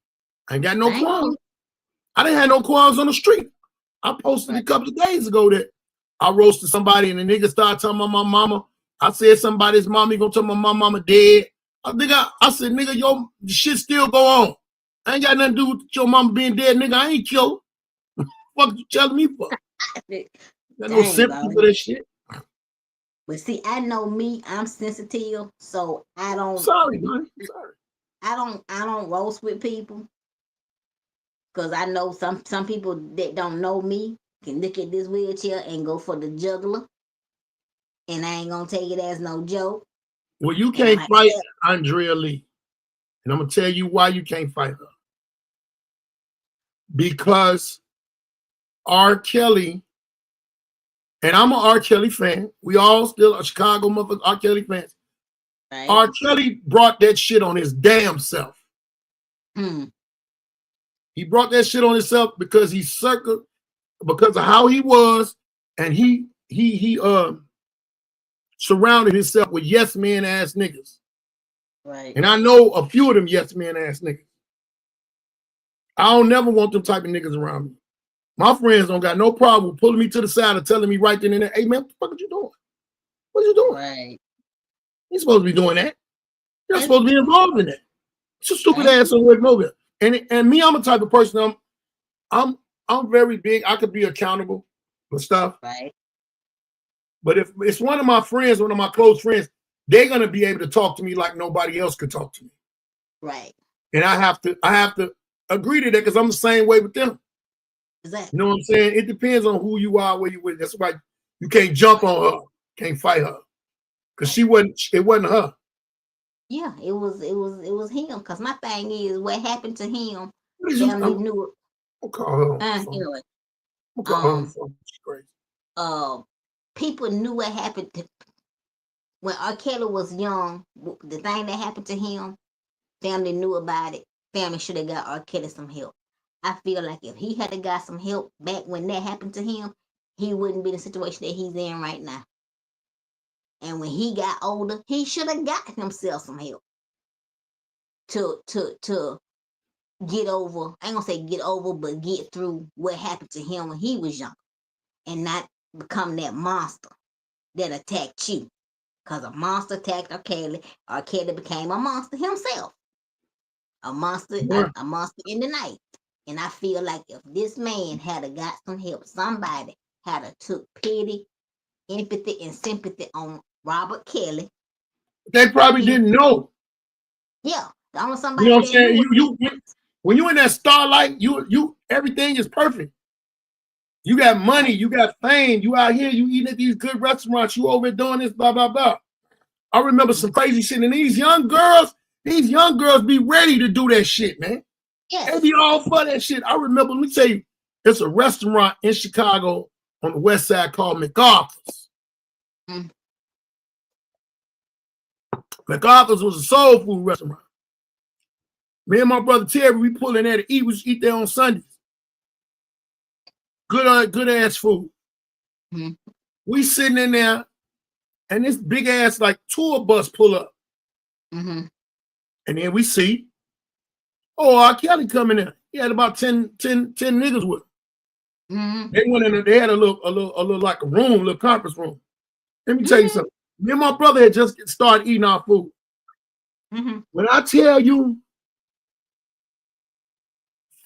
I didn't have no qualms on the street. I posted a couple of days ago that I roasted somebody and the nigga started talking about my mama. I said somebody's mommy gonna tell my mama dead. I said, nigga, your shit still go on. I ain't got nothing to do with your mama being dead, nigga. I ain't killed. What you telling me for? Got no sympathy for that shit. But see, I know me, I'm sensitive, so I don't. Sorry, man. Sorry. I don't roast with people. Cause I know some people that don't know me can look at this wheelchair and go for the juggler. And I ain't gonna take it as no joke. Well, you can't fight Andrea Lee. And I'm gonna tell you why you can't fight her. Because R. Kelly, and I'm an R. Kelly fan. We all still are Chicago motherfuckers, R. Kelly fans. Right. R. Kelly brought that shit on his damn self. He brought that shit on himself because because of how he was, and he surrounded himself with yes men ass niggas. Right. And I know a few of them yes men ass niggas. I don't never want them type of niggas around me. My friends don't got no problem with pulling me to the side and telling me right then and there, hey man, what the fuck are you doing? What are you doing? Right. You're supposed to be doing that. You're not supposed to be involved in that. It's a stupid ass on Rick Mobile. And me, I'm a type of person. I'm very big. I could be accountable for stuff. Right. But if it's one of my friends, one of my close friends, they're gonna be able to talk to me like nobody else could talk to me. Right. And I have to agree to that because I'm the same way with them. Exactly. You know what I'm saying? It depends on who you are, where you with. That's why you can't jump on her, can't fight her, because it wasn't her. Yeah, it was him. Cause my thing is, what happened to him? Family knew it. I'll call her on the phone. Anyway, I'll call her on the phone. She's crazy. People knew what happened when R. Kelly was young. The thing that happened to him, family knew about it. Family should have got R. Kelly some help. I feel like if he had got some help back when that happened to him, he wouldn't be in the situation that he's in right now. And when he got older, he should have got himself some help to get over. I ain't gonna say get over, but get through what happened to him when he was young, and not become that monster that attacked you. Cause a monster attacked R. Kelly. R. Kelly became a monster himself, a monster in the night. And I feel like if this man had got some help, somebody had took pity, empathy, and sympathy on Robert Kelly. They probably didn't know. Yeah, on somebody. You know what I'm saying? You when you in that starlight, you everything is perfect. You got money, you got fame, you out here, you eating at these good restaurants, you over doing this, blah, blah, blah. I remember some crazy shit, and these young girls be ready to do that shit, man. Yes. They be all for that shit. I remember, let me tell you, there's a restaurant in Chicago on the west side called MacArthur's. Mm. MacArthur's was a soul food restaurant. Me and my brother Terry, we pull in there to eat. We eat there on Sundays. Good ass food. Mm-hmm. We sitting in there, and this big ass like tour bus pull up. Mm-hmm. And then we see, R. Kelly coming in. He had about 10 niggas with him. Mm-hmm. They went in. They had a little like a room, a little conference room. Let me tell you something. Me and my brother had just started eating our food. Mm-hmm. When I tell you,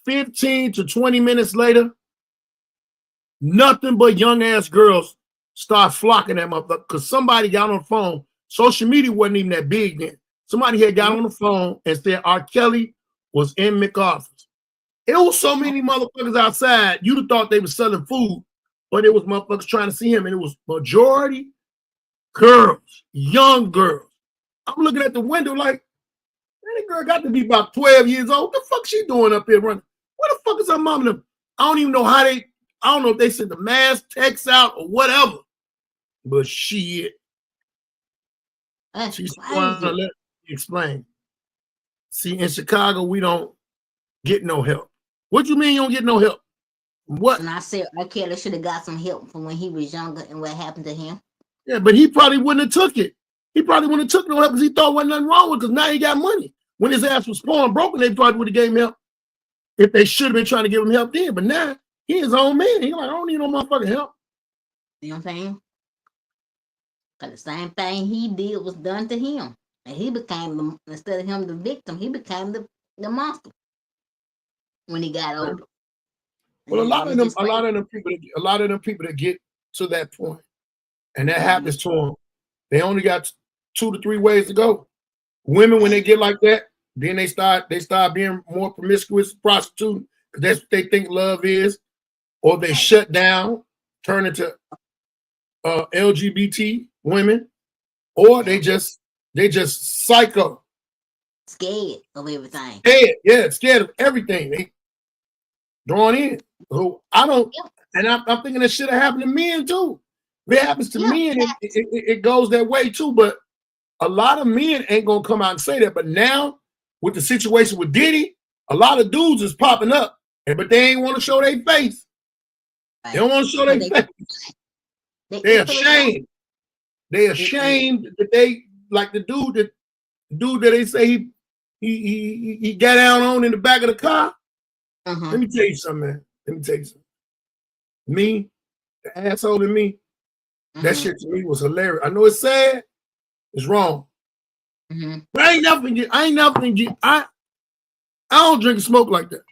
15 to 20 minutes later, nothing but young ass girls start flocking at my because somebody got on the phone. Social media wasn't even that big then. Somebody had got on the phone and said R. Kelly was in MacArthur's. It was so many motherfuckers outside, you'd have thought they were selling food, but it was motherfuckers trying to see him, and it was majority girls, young girls. I'm looking at the window like, that girl got to be about 12 years old. What the fuck she doing up here running? What the fuck is her mom and them? I don't even know how I don't know if they sent the mass text out or whatever. But shit. She's trying to let me explain. See, in Chicago, we don't get no help. What you mean you don't get no help? What? And I said R. Kelly should have got some help from when he was younger and what happened to him. Yeah, but he probably wouldn't have took it. He probably wouldn't have took no help because he thought wasn't nothing wrong with it because now he got money. When his ass was poor and broken, they probably would have gave him help if they should have been trying to give him help then. But now he his own man. He's like, I don't need no motherfucking help. You know what I'm saying? Because the same thing he did was done to him. And he became, instead of him the victim, he became the monster when he got older. Well, a lot of them people that get to that point, and that happens to them, they only got 2 to 3 ways to go. Women, when they get like that, then they start being more promiscuous, prostituting, because that's what they think love is, or they shut down, turn into LGBT women, or they just psycho, scared of everything. Scared of everything. They drawn in. So I don't, and I'm thinking that should have happened to men too. If it happens to men, it goes that way too. But a lot of men ain't gonna come out and say that. But now, with the situation with Diddy, a lot of dudes is popping up, but they ain't want to show their face. They don't want to show their face. They're ashamed. They're ashamed that they like the dude that they say he got down on in the back of the car. Let me tell you something, man. Let me tell you something. Me, the asshole in me, that shit to me was hilarious. I know it's sad. It's wrong. But I ain't never get. I don't drink and smoke like that.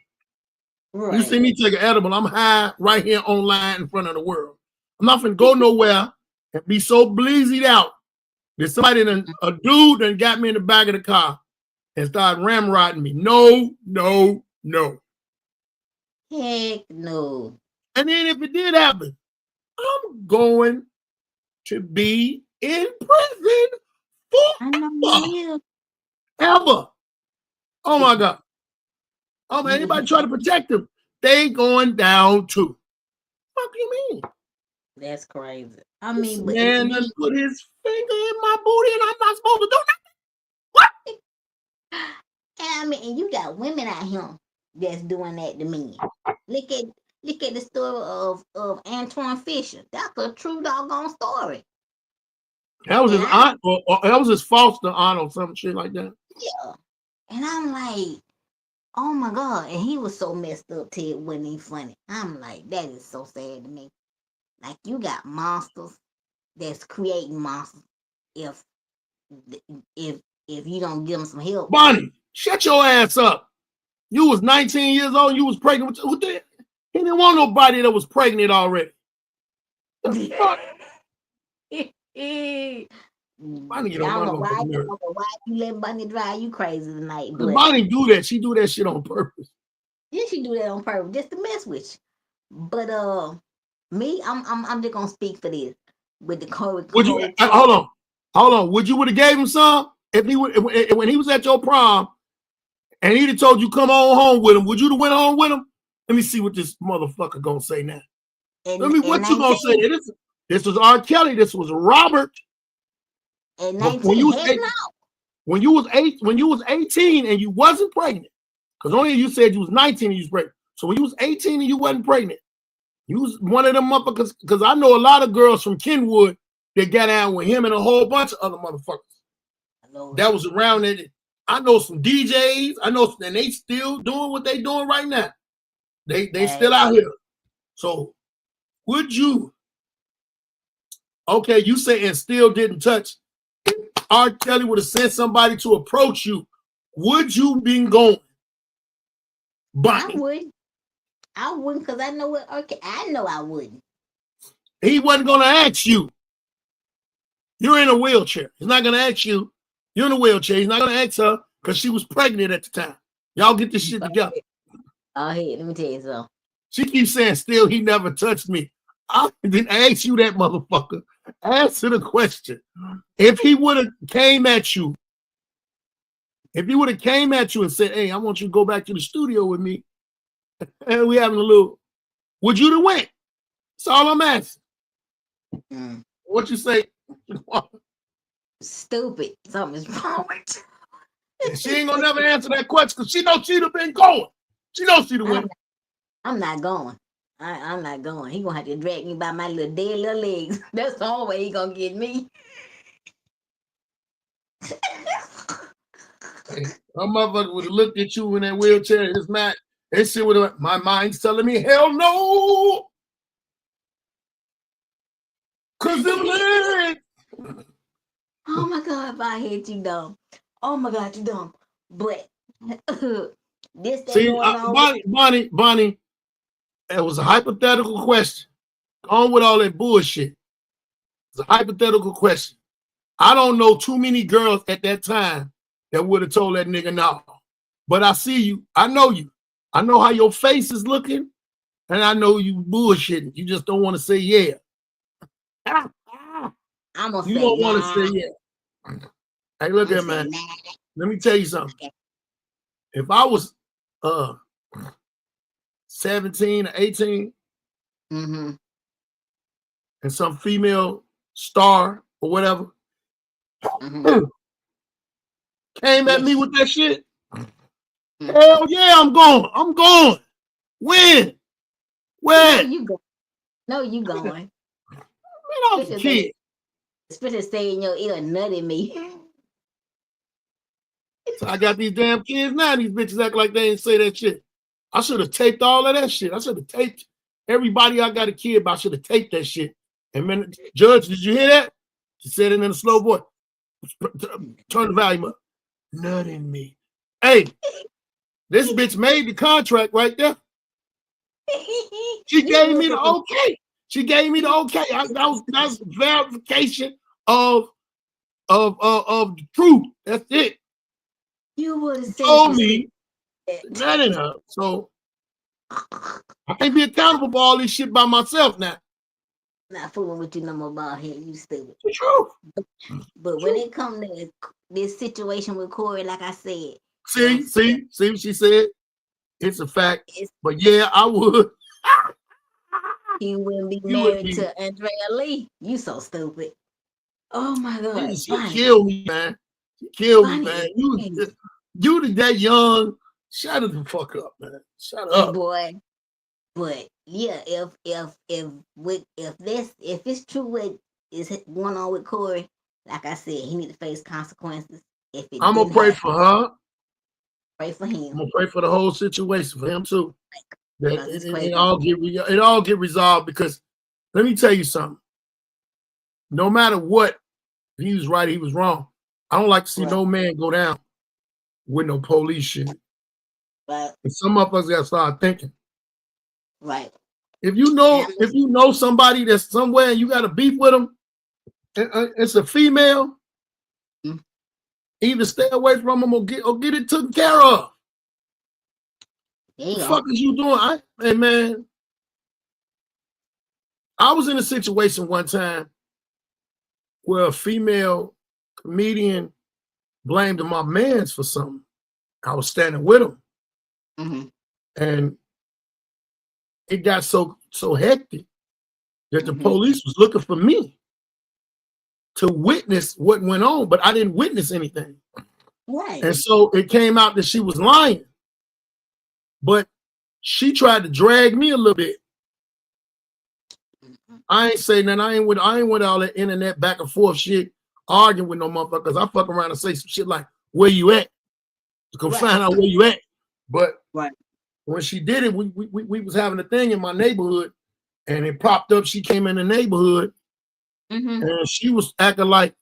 Right. You see me take an edible, I'm high right here online in front of the world. I'm not finna go nowhere and be so bleezied out that somebody, a dude done got me in the back of the car and started ramrodding me. No. Heck no. And then if it did happen, I'm going to be in prison forever. Oh my God. Oh man, anybody try to protect them, they going down too. What do you mean? That's crazy. I mean, this man done put his finger in my booty and I'm not supposed to do nothing. What? I mean, and you got women out here that's doing that to men. Look at the story of Antoine Fisher. That's a true doggone story. That was his aunt, or that was his foster aunt or some shit like that. Yeah. And I'm like, oh my God. And he was so messed up, Ted, wasn't he funny? I'm like, that is so sad to me. Like, you got monsters that's creating monsters if you don't give them some help. Bonnie, shut your ass up. You was 19 years old, you was pregnant. He didn't want nobody that was pregnant already. The fuck? Bonnie, you don't want why you let Bonnie drive you crazy tonight? Bonnie do that. She do that shit on purpose. Yeah, she do that on purpose just to mess with you. But Me, I'm just gonna speak for this with the code. Would you hold on? Would you would have gave him some if he would when he was at your prom and he'd have told you come on home with him? Would you have went home with him? Let me see what this motherfucker gonna say now. Let me what you gonna say? This was R. Kelly. This was Robert. At 19, when you was 18 and you wasn't pregnant, because only you said you was 19 and you was pregnant. So when you was 18 and you wasn't pregnant, you was one of them motherfuckers. Because I know a lot of girls from Kenwood that got out with him and a whole bunch of other motherfuckers that was around it. I know some DJs. I know, and they still doing what they doing right now. They still out here. So would you? Okay, you say and still didn't touch. If R. Kelly would have sent somebody to approach you, would you been going? Bonnie? I wouldn't, because I know what. Okay, I know I wouldn't. He wasn't gonna ask you. You're in a wheelchair. He's not gonna ask you. You're in a wheelchair. He's not gonna ask her because she was pregnant at the time. Y'all get this shit together. Oh, hey, let me tell you something. She keeps saying, "Still, he never touched me." I didn't ask you that, motherfucker. Answer the question. If he would have came at you, and said, "Hey, I want you to go back to the studio with me," and we having a little, would you have went? That's all I'm asking. What you say? Stupid. Something's wrong with you. She ain't gonna never answer that question because she knows she'd have been going. She knows she'd have went. I'm not going. I'm not going. He gonna have to drag me by my little dead little legs. That's the only way he gonna get me. My motherfucker would have looked at you in that wheelchair. His man, that shit would have. My mind's telling me, hell no. Cause them legs. Oh my God, if I hate you dumb. Oh my God, you dumb. But this thing going on. Bonnie, it was a hypothetical question. Go on with all that bullshit. It's a hypothetical question. I don't know too many girls at that time that would have told that nigga no. But I see you. I know you. I know how your face is looking, and I know you bullshitting. You just don't want to say yeah. I'm gonna you say don't want to say yeah. Hey, look at man. Let me tell you something. Okay. If I was 17 or 18, and some female star or whatever came at me with that shit, hell yeah, I'm going. I'm going. When? Where? No, you go. No, you going. Man, I'm a kid. Especially stay in your ear and nutting me. So I got these damn kids now. These bitches act like they ain't say that shit. I should have taped all of that shit. I should have taped everybody I got a kid by. I should have taped that shit. And man, Judge, did you hear that? She said it in a slow voice. Turn the volume up. Nutting me. Hey, this bitch made the contract right there. She gave me the okay. She gave me the okay. That's verification of the truth. That's it. You would have told me nutting her. So I can't be accountable for all this shit by myself now. Not fooling with you no more, Baldhead. You stupid. The truth. But when it comes to this situation with Corey, like I said. See what she said? It's a fact. But yeah, I would. He wouldn't be married to Andrea Lee. You so stupid. Oh my God. She killed me, man. She killed me, man. You that young. Shut the fuck up, man. Shut up. Boy. But yeah, if it's true what is going on with Corey, like I said, he need to face consequences. I'm gonna pray for her. Pray for him. I'm gonna pray for the whole situation for him too. It all get resolved because let me tell you something. No matter what, if he was right, he was wrong. I don't like to see no man go down with no police shit. Right. And some of us gotta start thinking. Right. If you know somebody that's somewhere and you got a beef with them, it's a female. Either stay away from them or get it taken care of. What the fuck is you doing? Hey man, I was in a situation one time where a female comedian blamed my mans for something. I was standing with him. And it got so hectic that the police was looking for me to witness what went on, but I didn't witness anything. Right. And so it came out that she was lying. But she tried to drag me a little bit. I ain't saying that. I ain't with all that internet back and forth shit, arguing with no motherfuckers. I fuck around and say some shit like, "Where you at?" To go find out where you at. But when she did it, we was having a thing in my neighborhood, and it popped up. She came in the neighborhood, and she was acting like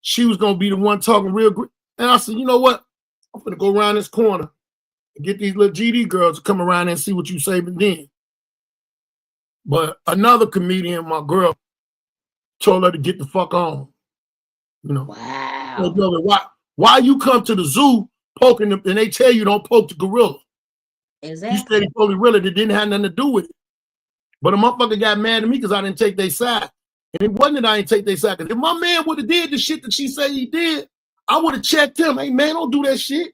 she was gonna be the one talking real good. And I said, you know what? I'm gonna go around this corner and get these little GD girls to come around and see what you say. But then, another comedian, my girl, told her to get the fuck on. You know, wow. Why you come to the zoo poking them and they tell you don't poke the gorilla? Exactly. You said he poked the gorilla that didn't have nothing to do with it. But a motherfucker got mad at me because I didn't take their side. And it wasn't that I didn't take their side. Because if my man would have did the shit that she said he did, I would have checked him. Hey, man, don't do that shit.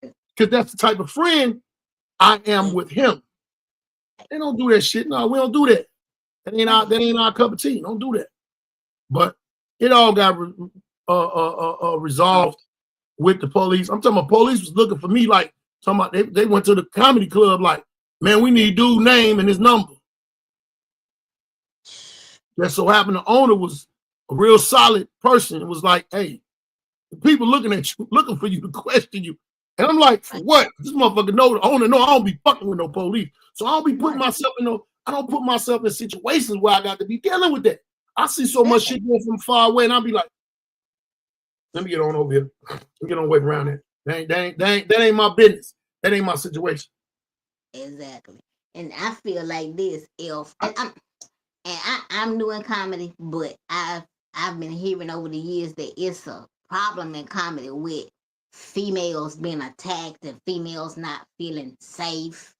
Because that's the type of friend I am with him. They don't do that shit. No, we don't do that. That ain't our cup of tea. Don't do that. But it all got resolved with the police. I'm talking about police was looking for me like, talking about they went to the comedy club like, man, we need dude's name and his number. That so happened the owner was a real solid person. It was like, hey, the people looking at you, looking for you to question you. And I'm like, for what? This motherfucker know the owner. No, I don't be fucking with no police. So I don't be putting myself I don't put myself in situations where I got to be dealing with that. I see so much shit going from far away, and I'll be like, let me get on over here. Let me get on away around there. That ain't my business. That ain't my situation. Exactly. And I feel like this, I'm new in comedy, but I've been hearing over the years that it's a problem in comedy with females being attacked and females not feeling safe.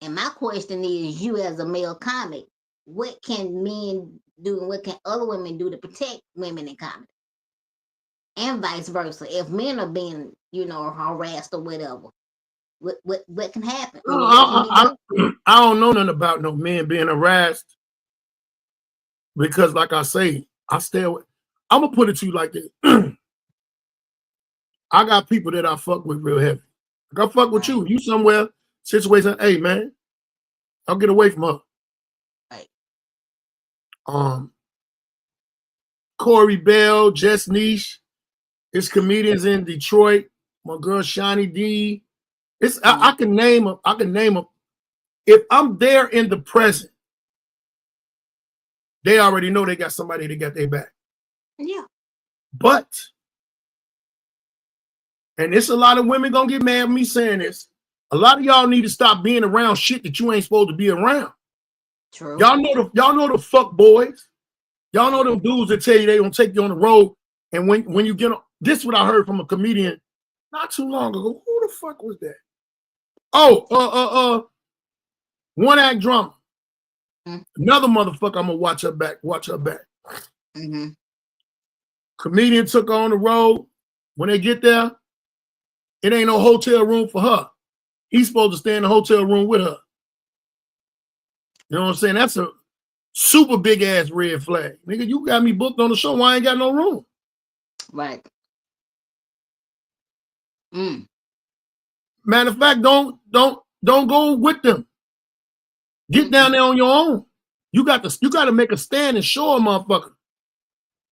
And my question is, you as a male comic, what can men do and what can other women do to protect women in comedy? And vice versa. If men are being, harassed or whatever, what can happen? I don't know nothing about no men being harassed because, like I say, I'm gonna put it to you like this. I got people that I fuck with real heavy. Like I fuck with you. You somewhere, situation, hey man, I'll get away from her. Right. Corey Bell, Jess Niche, it's comedians in Detroit. My girl Shani D. I can name them. I can name them. If I'm there in the present, they already know they got somebody that got their back. Yeah. But, and it's a lot of women gonna get mad at me saying this. A lot of y'all need to stop being around shit that you ain't supposed to be around. True. Y'all know the fuck boys. Y'all know them dudes that tell you they gonna take you on the road. And when you get on, this is what I heard from a comedian not too long ago. Who the fuck was that? Oh, One Act Drama. Another motherfucker, I'm gonna watch her back. Comedian took her on the road. When they get there, it ain't no hotel room for her. He's supposed to stay in the hotel room with her. You know what I'm saying? That's a super big ass red flag. Nigga, you got me booked on the show. I ain't got no room. Right. Matter of fact, don't go with them. Get down there on your own. You got to make a stand and show a motherfucker.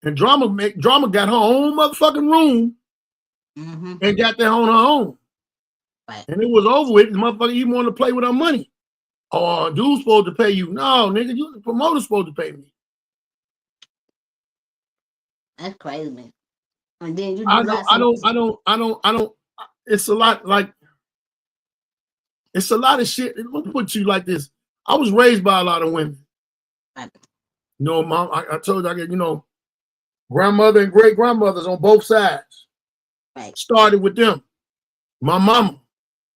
And drama got her own motherfucking room and got there on her own. Right. And it was over with. The motherfucker even wanted to play with her money. Oh, dude's supposed to pay you. No, nigga, you the promoter's supposed to pay me. That's crazy, man. And then you I don't. It's a lot of shit. Let me put you like this. I was raised by a lot of women. Right. You know, mom, I told you I get, grandmother and great grandmothers on both sides. Right. Started with them. My mama,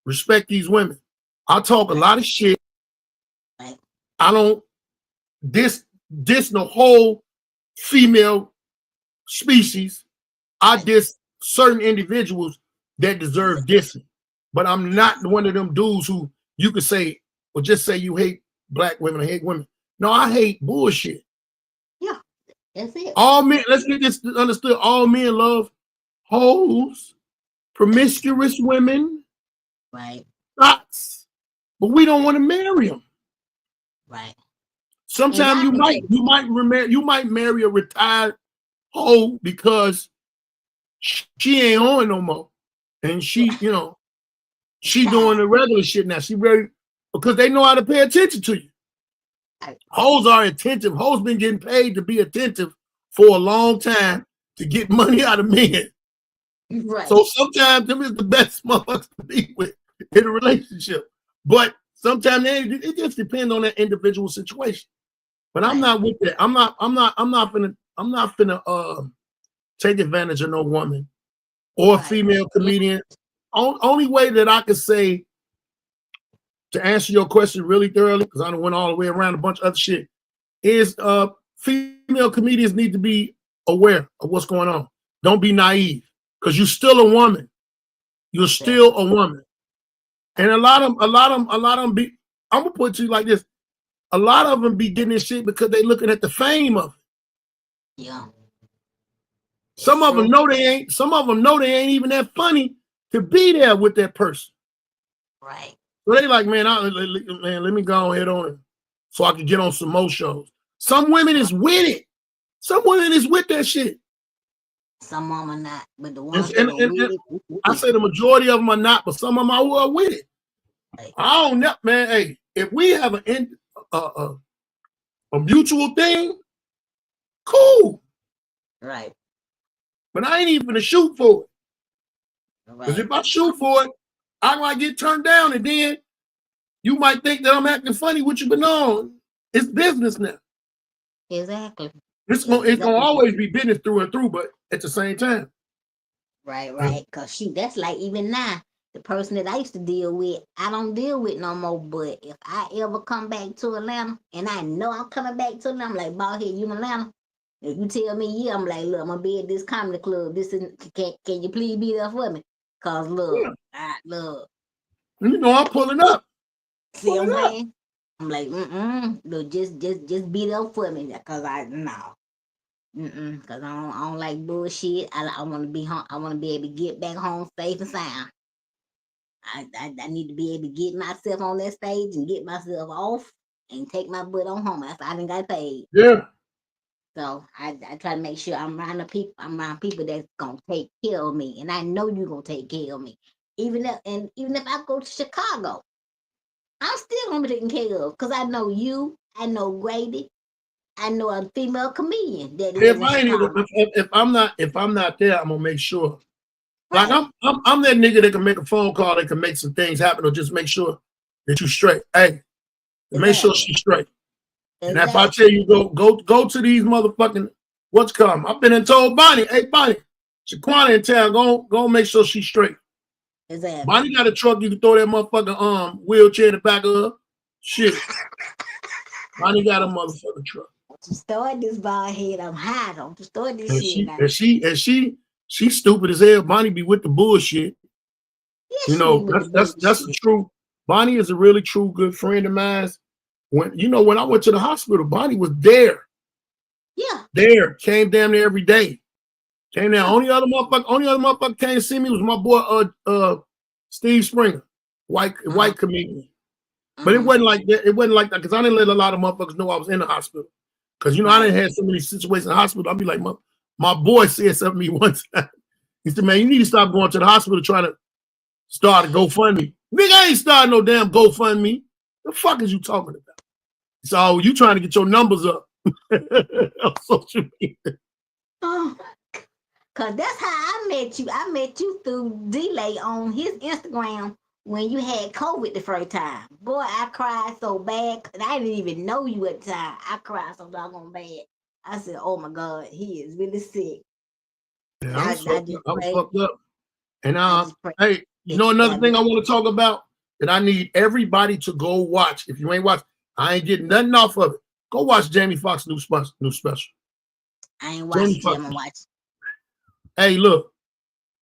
respect these women. I talk a lot of shit. Right. I don't this the whole female species. I diss certain individuals that deserve dissing. But I'm not one of them dudes who you could say, or just say you hate black women or hate women. No, I hate bullshit. Yeah, that's it. All men, let's get this understood. All men love hoes, promiscuous women, right? thoughts, but we don't want to marry them. Right. Sometimes you might marry a retired hoe because she ain't on no more, and she doing the regular shit now. She very because they know how to pay attention to you. Hoes are attentive. Hoes been getting paid to be attentive for a long time to get money out of men. Right. So sometimes them is the best motherfuckers to be with in a relationship. But sometimes it just depends on that individual situation. But I'm not with that. I'm not finna take advantage of no woman or a female comedian. Only way that I could say to answer your question really thoroughly, because I don't went all the way around a bunch of other shit, is female comedians need to be aware of what's going on. Don't be naive, because you're still a woman. You're still a woman. And a lot of them be, I'm gonna put it to you like this. A lot of them be getting this shit because they looking at the fame of it. Yeah. Some of them know they ain't even that funny to be there with that person. Right. So they like, man, let me go ahead on it so I can get on some more shows. Some women is with it. Some women is with that shit. Some of them are not, but the ones I say the majority of them are not, but some of them are with it. Right. I don't know, man. Hey, if we have a mutual thing, cool. Right. But I ain't even gonna shoot for it. Because if I shoot for it, I might get turned down, and then you might think that I'm acting funny with you, but no, it's business now. Exactly. It's gonna always be business through and through, but at the same time. Right. Because shoot, that's like even now, the person that I used to deal with, I don't deal with no more. But if I ever come back to Atlanta, and I know I'm coming back to Atlanta, I'm like, Baldhead, you in Atlanta? If you tell me, yeah, I'm like, look, I'm gonna be at this comedy club. This is can you please be there for me? Cause look, look. You know I'm pulling up. See what I'm saying? I'm like, look, just be there for me, cause cause I don't like bullshit. I want to be home. I want to be able to get back home safe and sound. I need to be able to get myself on that stage and get myself off and take my butt on home after I done got paid. Yeah. So I try to make sure I'm around people that's gonna take care of me, and I know you're gonna take care of me. Even if I go to Chicago, I'm still gonna be taken care of because I know you, I know Grady, I know a female comedian that lives in Chicago. If I'm not there, I'm gonna make sure. Right. Like I'm that nigga that can make a phone call, that can make some things happen, or just make sure that you straight. Hey, make sure she's straight. And if I tell you go to these motherfucking what's come, I've been and told Bonnie, hey Bonnie, Shaquena in town, go make sure she's straight. Exactly. Bonnie got a truck, you can throw that motherfucking wheelchair in the back of her. Shit. Bonnie got a motherfucking truck. To start this Baldhead, I'm high. Don't start this shit. And she's stupid as hell. Bonnie be with the bullshit. Yes, you know, that's the truth. Bonnie is a really true good friend of mine. When I went to the hospital, Bonnie was there. Yeah. There. Came down there every day. Came down. Only other motherfucker came to see me was my boy Steve Springer, white comedian. But it wasn't like that. It wasn't like that because I didn't let a lot of motherfuckers know I was in the hospital. Because I didn't have so many situations in the hospital. I'd be like, my boy said something to me one time. He said, man, you need to stop going to the hospital trying to start a GoFundMe. Nigga, I ain't starting no damn GoFundMe. The fuck is you talking about? So you trying to get your numbers up on social media. Oh, cause that's how I met you. I met you through Delay on his Instagram when you had COVID the first time. Boy, I cried so bad. And I didn't even know you at the time. I cried so doggone bad. I said, oh my God, he is really sick. Yeah, I'm fucked up. And hey, you know another thing I want to talk about that I need everybody to go watch. If you ain't watched, I ain't getting nothing off of it. Go watch Jamie Foxx's new special. I ain't watched it. I'm gonna watch it. Hey, look,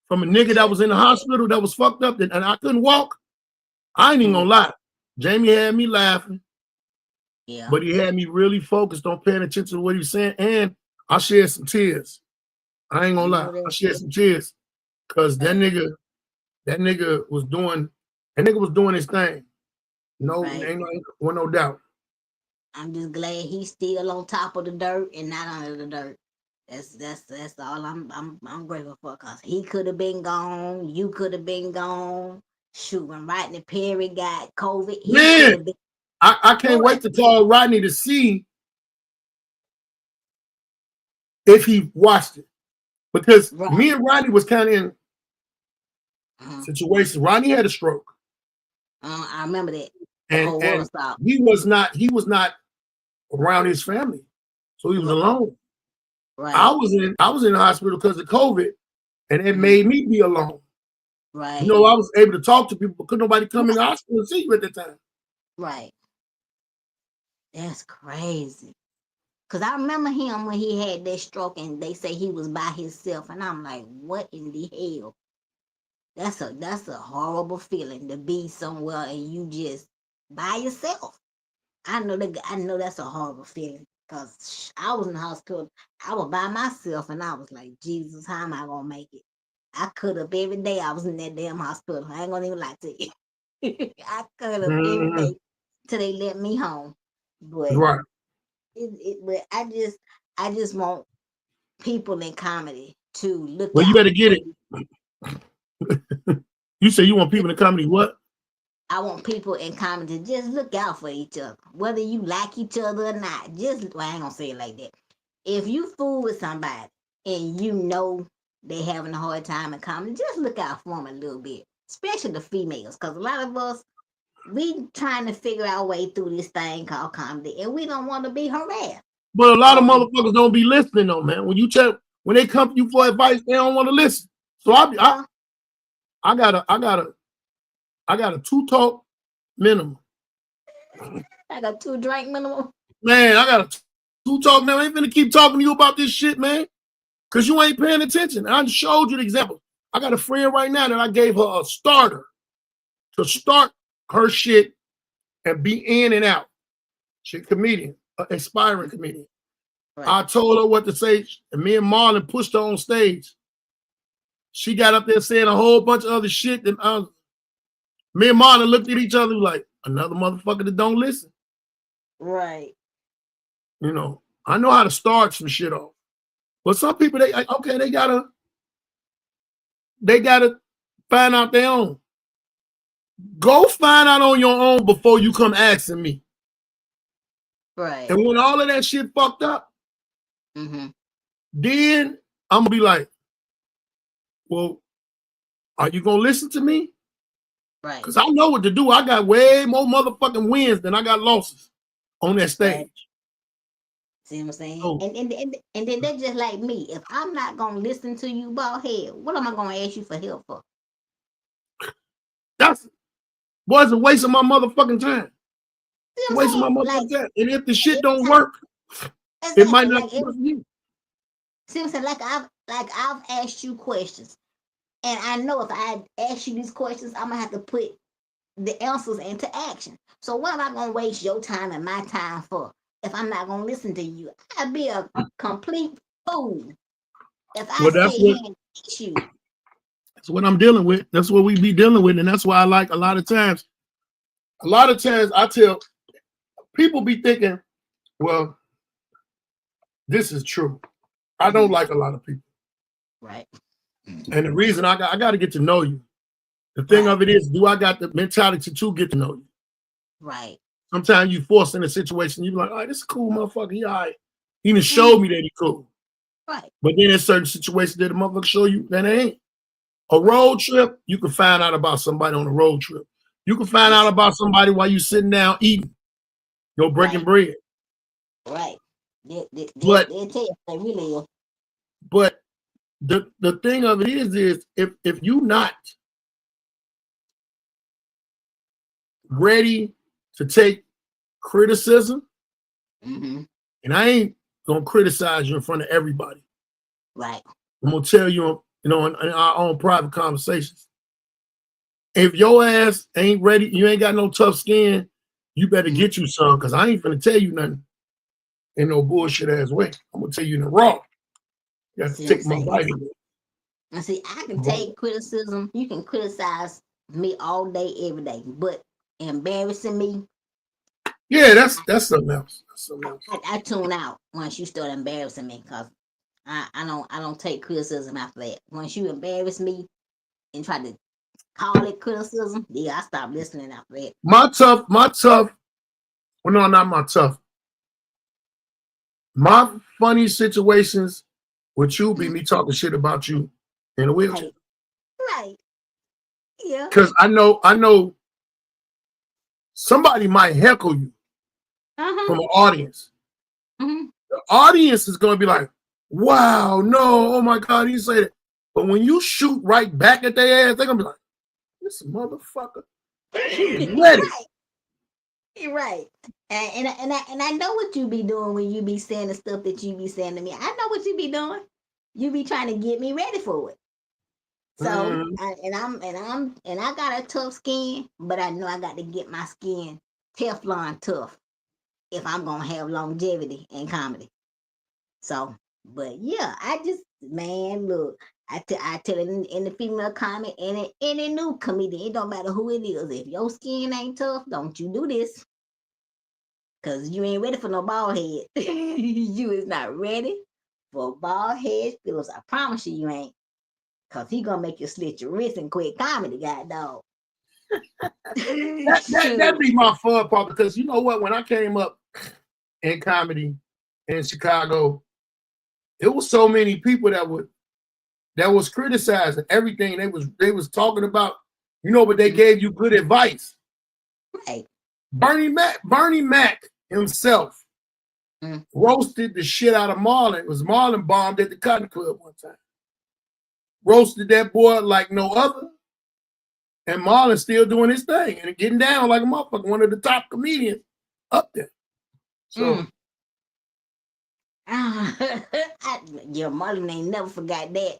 from a nigga that was in the hospital that was fucked up and I couldn't walk, I ain't even gonna lie. Jamie had me laughing. Yeah. But he had me really focused on paying attention to what he was saying. And I shed some tears. I ain't gonna lie. I shed some tears. Cause that nigga was doing his thing. No, ain't no doubt. I'm just glad he's still on top of the dirt and not under the dirt. That's all I'm grateful for. Cause he could have been gone. You could have been gone. Shoot, when Rodney Perry got COVID, he could have been. I can't wait to call Rodney to see if he watched it. Because me and Rodney was kind of in situations. Rodney had a stroke. I remember that. And he was not around his family. So he was alone. Right. I was in the hospital because of COVID, and it made me be alone. Right. You know, I was able to talk to people, but couldn't nobody come in the hospital and see you at the time. Right. That's crazy. Cause I remember him when he had that stroke and they say he was by himself. And I'm like, what in the hell? That's a horrible feeling to be somewhere and you just by yourself. I know that's a horrible feeling. Cause I was in the hospital. I was by myself and I was like, Jesus, how am I gonna make it? I could have every day I was in that damn hospital. I ain't gonna even lie to you. I could have every day till they let me home. But but I just want people in comedy to look. Well, you better get it. You say you want people in comedy what? I want people in comedy to just look out for each other. Whether you like each other or not. I ain't gonna say it like that. If you fool with somebody and you know they having a hard time in comedy, just look out for them a little bit. Especially the females. Because a lot of us, we trying to figure our way through this thing called comedy, and we don't want to be harassed. But a lot of motherfuckers don't be listening though, man. When they come to you for advice, they don't want to listen. So I got a 2-talk minimum. I got 2 drink minimum. Man, I got a 2-talk minimum. I ain't finna keep talking to you about this shit, man. Cause you ain't paying attention. I just showed you the example. I got a friend right now that I gave her a starter to start her shit and be in and out. She's a comedian, an aspiring comedian. Right. I told her what to say, and me and Marlon pushed her on stage. She got up there saying a whole bunch of other shit. And me and Marlon looked at each other like, another motherfucker that don't listen. Right. You know, I know how to start some shit off. But some people, they gotta find out their own. Go find out on your own before you come asking me. Right. And when all of that shit fucked up, then I'm gonna be like, well, are you gonna listen to me? Right. Because I know what to do. I got way more motherfucking wins than I got losses on that stage. Right. See what I'm saying? Oh. And then they're just like me. If I'm not gonna listen to you, Baldhead, what am I gonna ask you for help for? It's a waste of my motherfucking time. Wasting my motherfucking time. And if the shit don't work, it might not work for you. See what I'm saying? Like I've asked you questions. And I know if I ask you these questions, I'm gonna have to put the answers into action. So what am I gonna waste your time and my time for if I'm not gonna listen to you? I'd be a complete fool if I sit here and teach you. That's what I'm dealing with. That's what we be dealing with, and that's why I like a lot of times I tell people be thinking, well, this is true. I don't like a lot of people. Right. And the reason I got to get to know you. The thing of it is, do I got the mentality to get to know you? Right. Sometimes you force in a situation, you be like, all right, this is a cool motherfucker. He all right. He even showed me that he cool. Right. But then in certain situations that the motherfucker show you that it ain't. A road trip, you can find out about somebody on a road trip. You can find out about somebody while you sitting down eating. You're breaking bread. Right. They'll tell you they really are. But the thing of it is if you not ready to take criticism, And I ain't gonna criticize you in front of everybody. Right. I'm gonna tell you, in our own private conversations. If your ass ain't ready, you ain't got no tough skin, you better get you some, because I ain't gonna tell you nothing in no bullshit ass way. I'm gonna tell you in the raw. You have to take my vitamin. And see, I can take criticism. You can criticize me all day, every day, but embarrassing me. Yeah, that's something else. That's something else. I tune out once you start embarrassing me, because I don't take criticism after that. Once you embarrass me and try to call it criticism, yeah, I stop listening after that. My tough. Well, no, not my tough. My funny situations with you be me talking shit about you in a wheelchair. Right. Yeah. Because I know somebody might heckle you from an audience. The audience is gonna be like, wow, no, oh my God, he said it. But when you shoot right back at their ass, they're gonna be like, this motherfucker. Right. You're right. And I know what you be doing when you be saying the stuff that you be saying to me. I know what you be doing. You be trying to get me ready for it. So I got a tough skin, but I know I got to get my skin Teflon tough if I'm gonna have longevity in comedy. So, but yeah, I just, man, look, I tell it in the female comedy, and any new comedian, it don't matter who it is. If your skin ain't tough, don't you do this. Because you ain't ready for no bald head. You is not ready for bald head Phillips. I promise you ain't. Because he going to make you slit your wrist and quit comedy, god dog. That'd be my fun part, because you know what? When I came up in comedy in Chicago, it was so many people that was criticizing everything they was talking about, but they gave you good advice. Right. Bernie Mac himself roasted the shit out of Marlon. It was Marlon bombed at the Cotton Club one time. Roasted that boy like no other. And Marlon's still doing his thing and getting down like a motherfucker, one of the top comedians up there. So Marlon ain't never forgot that.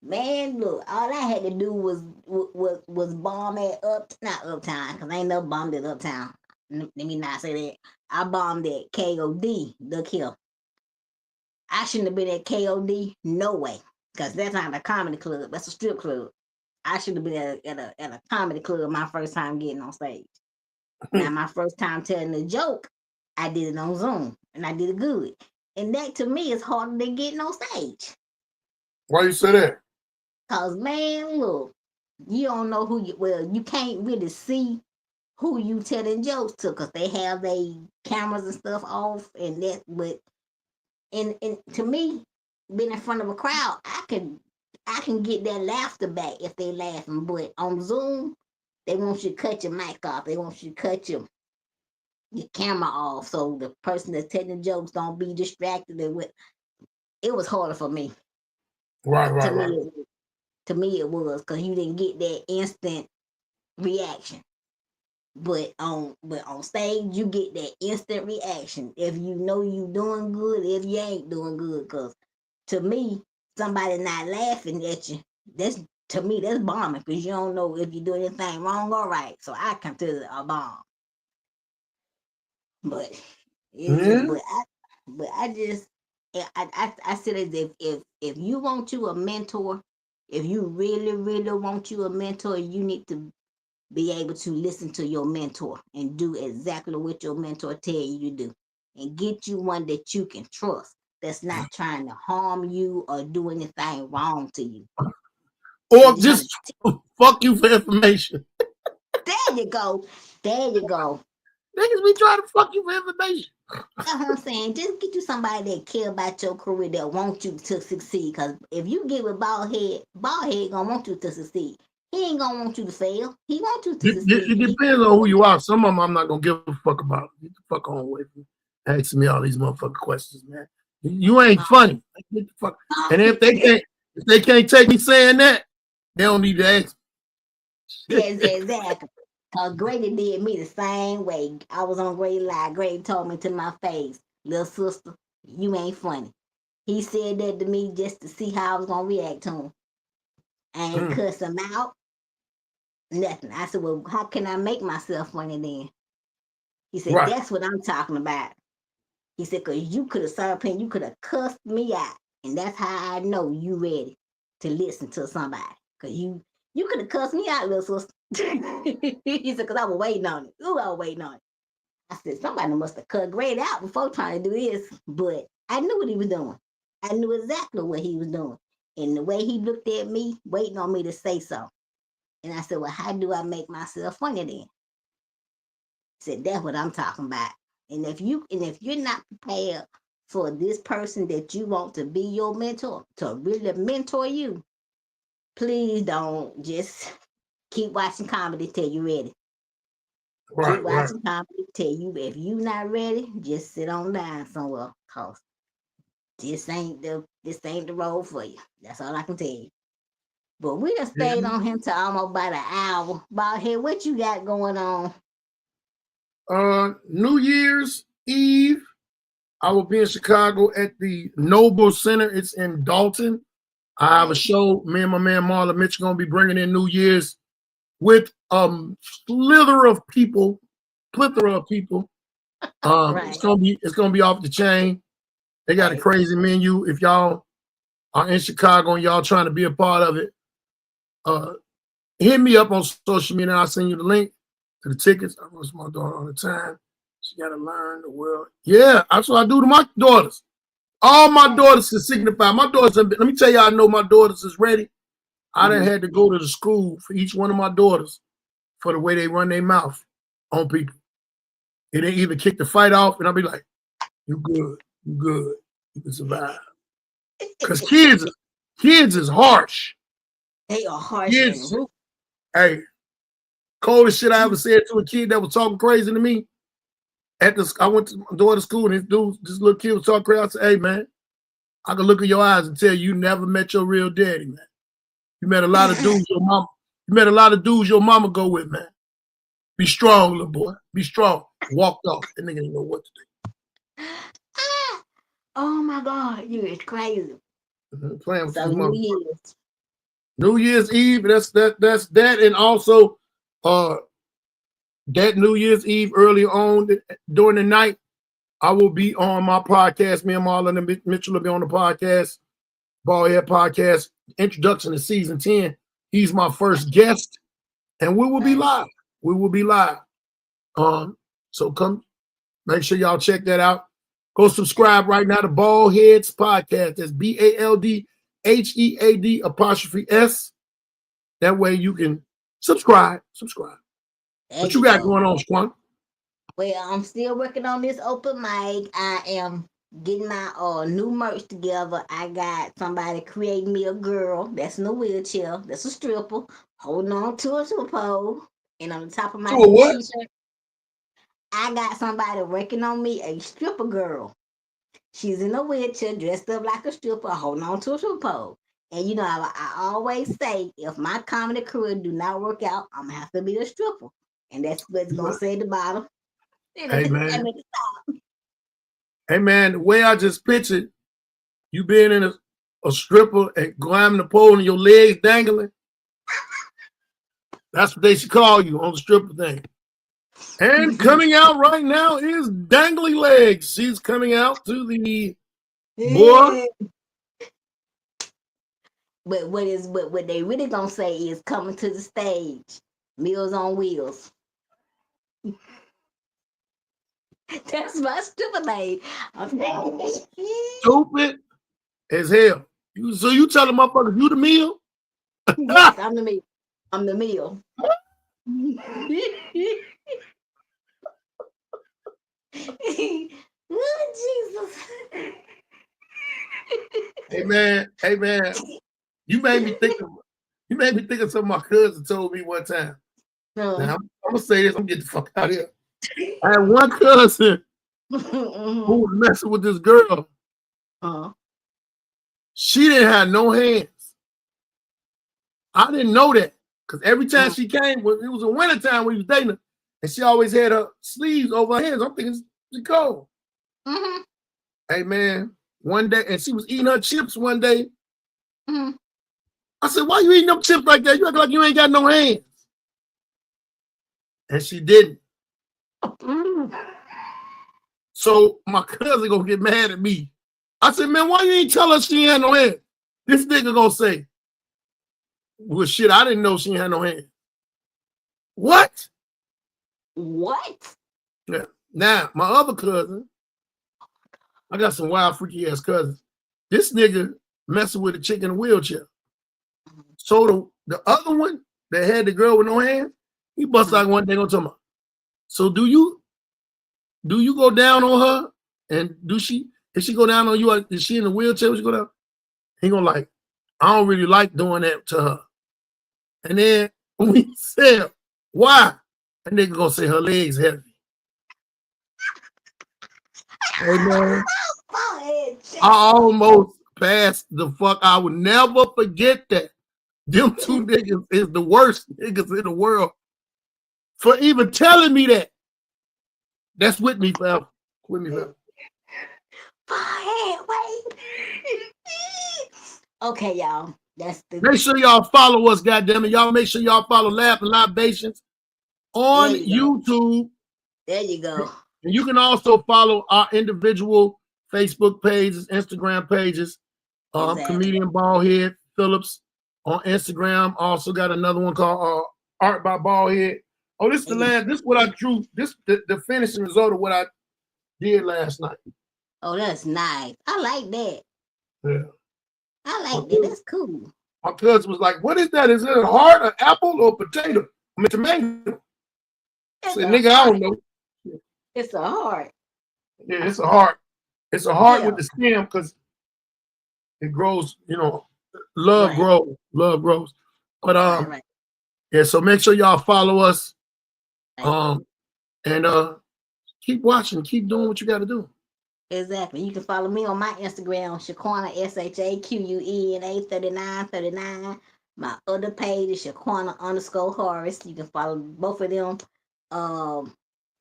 Man, look, all I had to do was bomb at not Uptown, because I ain't never bombed at Uptown. Let me not say that. I bombed at KOD, Look Here. I shouldn't have been at KOD, no way, because that's not a comedy club. That's a strip club. I should have been at a comedy club my first time getting on stage. Now, my first time telling a joke, I did it on Zoom, and I did it good. And that, to me, is harder than getting on stage. Why you say that? Because, man, look, you don't know you can't really see who you telling jokes to, because they have their cameras and stuff off, and that, but and to me, being in front of a crowd, I can get that laughter back if they laughing. But on Zoom, they want you to cut your mic off. They want you to cut your camera off, so the person that's telling jokes don't be distracted. It was harder for me. Right. To me, it was, because you didn't get that instant reaction. But on stage, you get that instant reaction. If you know you doing good, if you ain't doing good. Because to me, somebody not laughing at you, that's bombing, because you don't know if you're doing anything wrong or right. So I consider it a bomb. But I said, if you want you a mentor, if you really, really want you a mentor, you need to be able to listen to your mentor and do exactly what your mentor tell you to do, and get you one that you can trust, that's not trying to harm you or do anything wrong to you. Or just fuck you for information. There you go. Niggas be trying to fuck you for information. That's what I'm saying. Just get you somebody that care about your career, that want you to succeed. Because if you get with Baldhead gonna want you to succeed. He ain't gonna want you to fail. He wants you to succeed. It depends on who you are. Some of them I'm not gonna give a fuck about. Get the fuck on with me. Asking me all these motherfucking questions, man. You ain't funny. Get the fuck. And if they can't take me saying that, they don't need to ask. Yes, exactly. Cause Grady did me the same way. I was on Grady Live. Grady told me to my face, little sister, you ain't funny. He said that to me just to see how I was gonna react to him. I ain't cuss him out. Nothing. I said, well, how can I make myself funny then? He said, Right. that's what I'm talking about. He said, because you could have served him, you could have cussed me out. And that's how I know you ready to listen to somebody. Because you could have cussed me out, little sister. He said, because I was waiting on it. Ooh, I was waiting on it. I said, somebody must have cut Grady out before trying to do this. But I knew what he was doing. I knew exactly what he was doing. And the way he looked at me, waiting on me to say so. And I said, well, how do I make myself funny then? He said, that's what I'm talking about. And if you're not prepared for this person that you want to be your mentor, to really mentor you, please don't just keep watching comedy till you're ready. Right, keep watching comedy till you, if you're not ready, just sit on down somewhere. Cause this ain't the role for you. That's all I can tell you. But we just stayed on him till almost about an hour. Baldhead, what you got going on? New Year's Eve, I will be in Chicago at the Noble Center. It's in Dalton. I have a show. Me and my man Marlon Mitch are gonna be bringing in New Year's with plethora of people. Right. It's gonna be off the chain. They got a crazy menu. If y'all are in Chicago and y'all trying to be a part of it, hit me up on social media and I'll send you the link to the tickets. I rush my daughter all the time. She got to learn the world. Yeah, that's what I do to my daughters. All my daughters can signify. My daughters, let me tell you, I know my daughters is ready. I done had to go to the school for each one of my daughters for the way they run their mouth on people. And they either kick the fight off and I'll be like, you good, you can survive. Because kids is harsh. They are harsh. Kids, hey, coldest shit I ever said to a kid that was talking crazy to me. I went to my daughter's school and this little kid was talking crazy. I said, hey man, I can look in your eyes and tell you never met your real daddy, man. You met a lot of dudes your mama go with, man. Be strong, little boy. Be strong. Walked off. That nigga didn't know what to do. Oh my God, you is crazy. Playing with so New Year's Eve. That's that, and also that New Year's Eve early on during the night, I will be on my podcast. Me and Marlon Mitchell will be on the podcast, Baldhead Podcast, introduction to season 10. He's my first guest, and we will be live. We will be live. So come, make sure y'all check that out. Go subscribe right now to Baldhead's podcast. That's BALDHEAD''S. That way you can subscribe. What you got going on, Squan? Well, I'm still working on this open mic. I am getting my new merch together. I got somebody creating me a girl that's in a wheelchair. That's a stripper holding on to a pole. And on the top of my t-shirt, I got somebody working on me a stripper girl. She's in a wheelchair, dressed up like a stripper, holding on to a stripper pole. And you know, I always say, if my comedy career do not work out, I'm gonna have to be a stripper. And that's what it's gonna say at the bottom. Hey man, the way I just pictured you being in a stripper and climbing the pole and your legs dangling, that's what they should call you on the stripper thing. And coming out right now is Dangly Legs. She's coming out to the boy. But what they really gonna say is coming to the stage. Meals on Wheels. That's my stupid name. Stupid as hell. So you telling motherfuckers you the meal? Yes, I'm the meal. I'm the meal. Oh, Jesus. Hey man. You made me think of something my cousin told me one time. Now, I'm gonna say this, I'm gonna get the fuck out of here. I had one cousin who was messing with this girl. She didn't have no hands. I didn't know that Because every time she came, it was a winter time when he was dating her, and she always had her sleeves over her hands. I'm thinking she's cold. Mm-hmm. Hey man, one day, and she was eating her chips one day. Mm-hmm. I said, "Why you eating them chips like that? You act like you ain't got no hands." And she didn't. Mm-hmm. So my cousin gonna get mad at me. I said, "Man, why you ain't tell her she ain't had no hands?" This nigga gonna say, "Well, shit, I didn't know she ain't had no hands." What? What? Yeah. Now, my other cousin, I got some wild, freaky ass cousins. This nigga messing with a chick in a wheelchair. So the other one that had the girl with no hands, he bust out one day on talking about, so do you go down on her? And if she go down on you, is she in the wheelchair when she go down? He gonna like, I don't really like doing that to her. And then we said, why? That nigga gonna say her legs heavy. Hey man, I almost passed the fuck. I would never forget that. Them two niggas is the worst niggas in the world for even telling me that. That's with me forever. With me forever. Wait. Okay, y'all. That's the. Make sure y'all follow us, goddammit. Y'all make sure y'all follow Laughing Libations on YouTube. There you go. And you can also follow our individual Facebook pages, Instagram pages. Exactly. Comedian Baldhead Phillips on Instagram. Also got another one called Art by Baldhead. Oh, this is the last. This is what I drew. This the finishing result of what I did last night. Oh, that's nice. I like that. Yeah. I like that. That's cool. My cousin was like, "What is that? Is it a heart, an apple, or potato? I mean, tomato?" I said, "Nigga, I don't know." It's a heart. Yeah, it's a heart. It's a heart with the stem because it grows. You know, love grows. Love grows. But yeah. So make sure y'all follow us. And keep watching. Keep doing what you got to do. Exactly. You can follow me on my Instagram, Shaquena, SHAQUENA 3939. My other page is Shaquena_Horace. You can follow both of them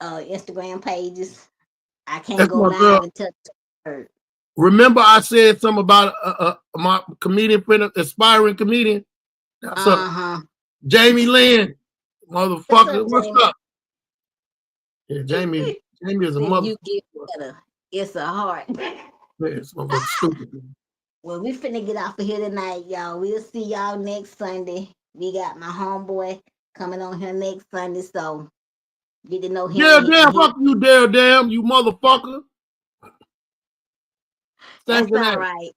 Instagram pages. I can't go live and touch her. Remember, I said something about my comedian friend, aspiring comedian. That's up. Jamie Lynn, motherfucker. What's up? Yeah, Jamie is a mother. You get better. It's a heart. It's stupid. Well, we finna get off of here tonight, y'all. We'll see y'all next Sunday. We got my homeboy coming on here next Sunday, so get to know him. Yeah, damn, fuck you, damn, you motherfucker. That's all right.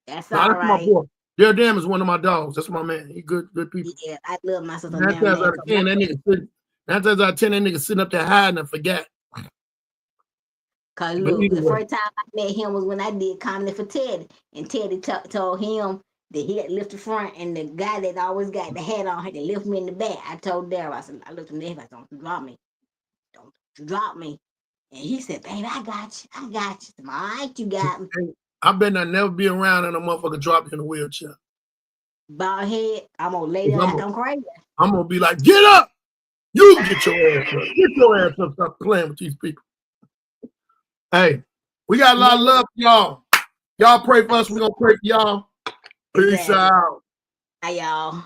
That's all right. My boy. Damn is one of my dogs. That's my man. He good people. Yeah, I love my sister. 9 times out of 10, that nigga sitting up there hiding and forgot. Cause look, the first time I met him was when I did comedy for Teddy, and Teddy told him that he had to lift the front, and the guy that always got the hat on had to lift me in the back. I told Darryl, I said, I looked him in the back, don't you drop me. Don't you drop me. And he said, baby, I got you. I got you. All right, you got me. I bet I never be around and a motherfucker drop you in a wheelchair. Baldhead, I'm gonna lay there like I'm crazy. I'm gonna be like, get up! You get your ass up. Get your ass up. Stop playing with these people. Hey, we got a lot of love for y'all. Y'all pray for us. We're gonna pray for y'all. Peace out. Hi, y'all.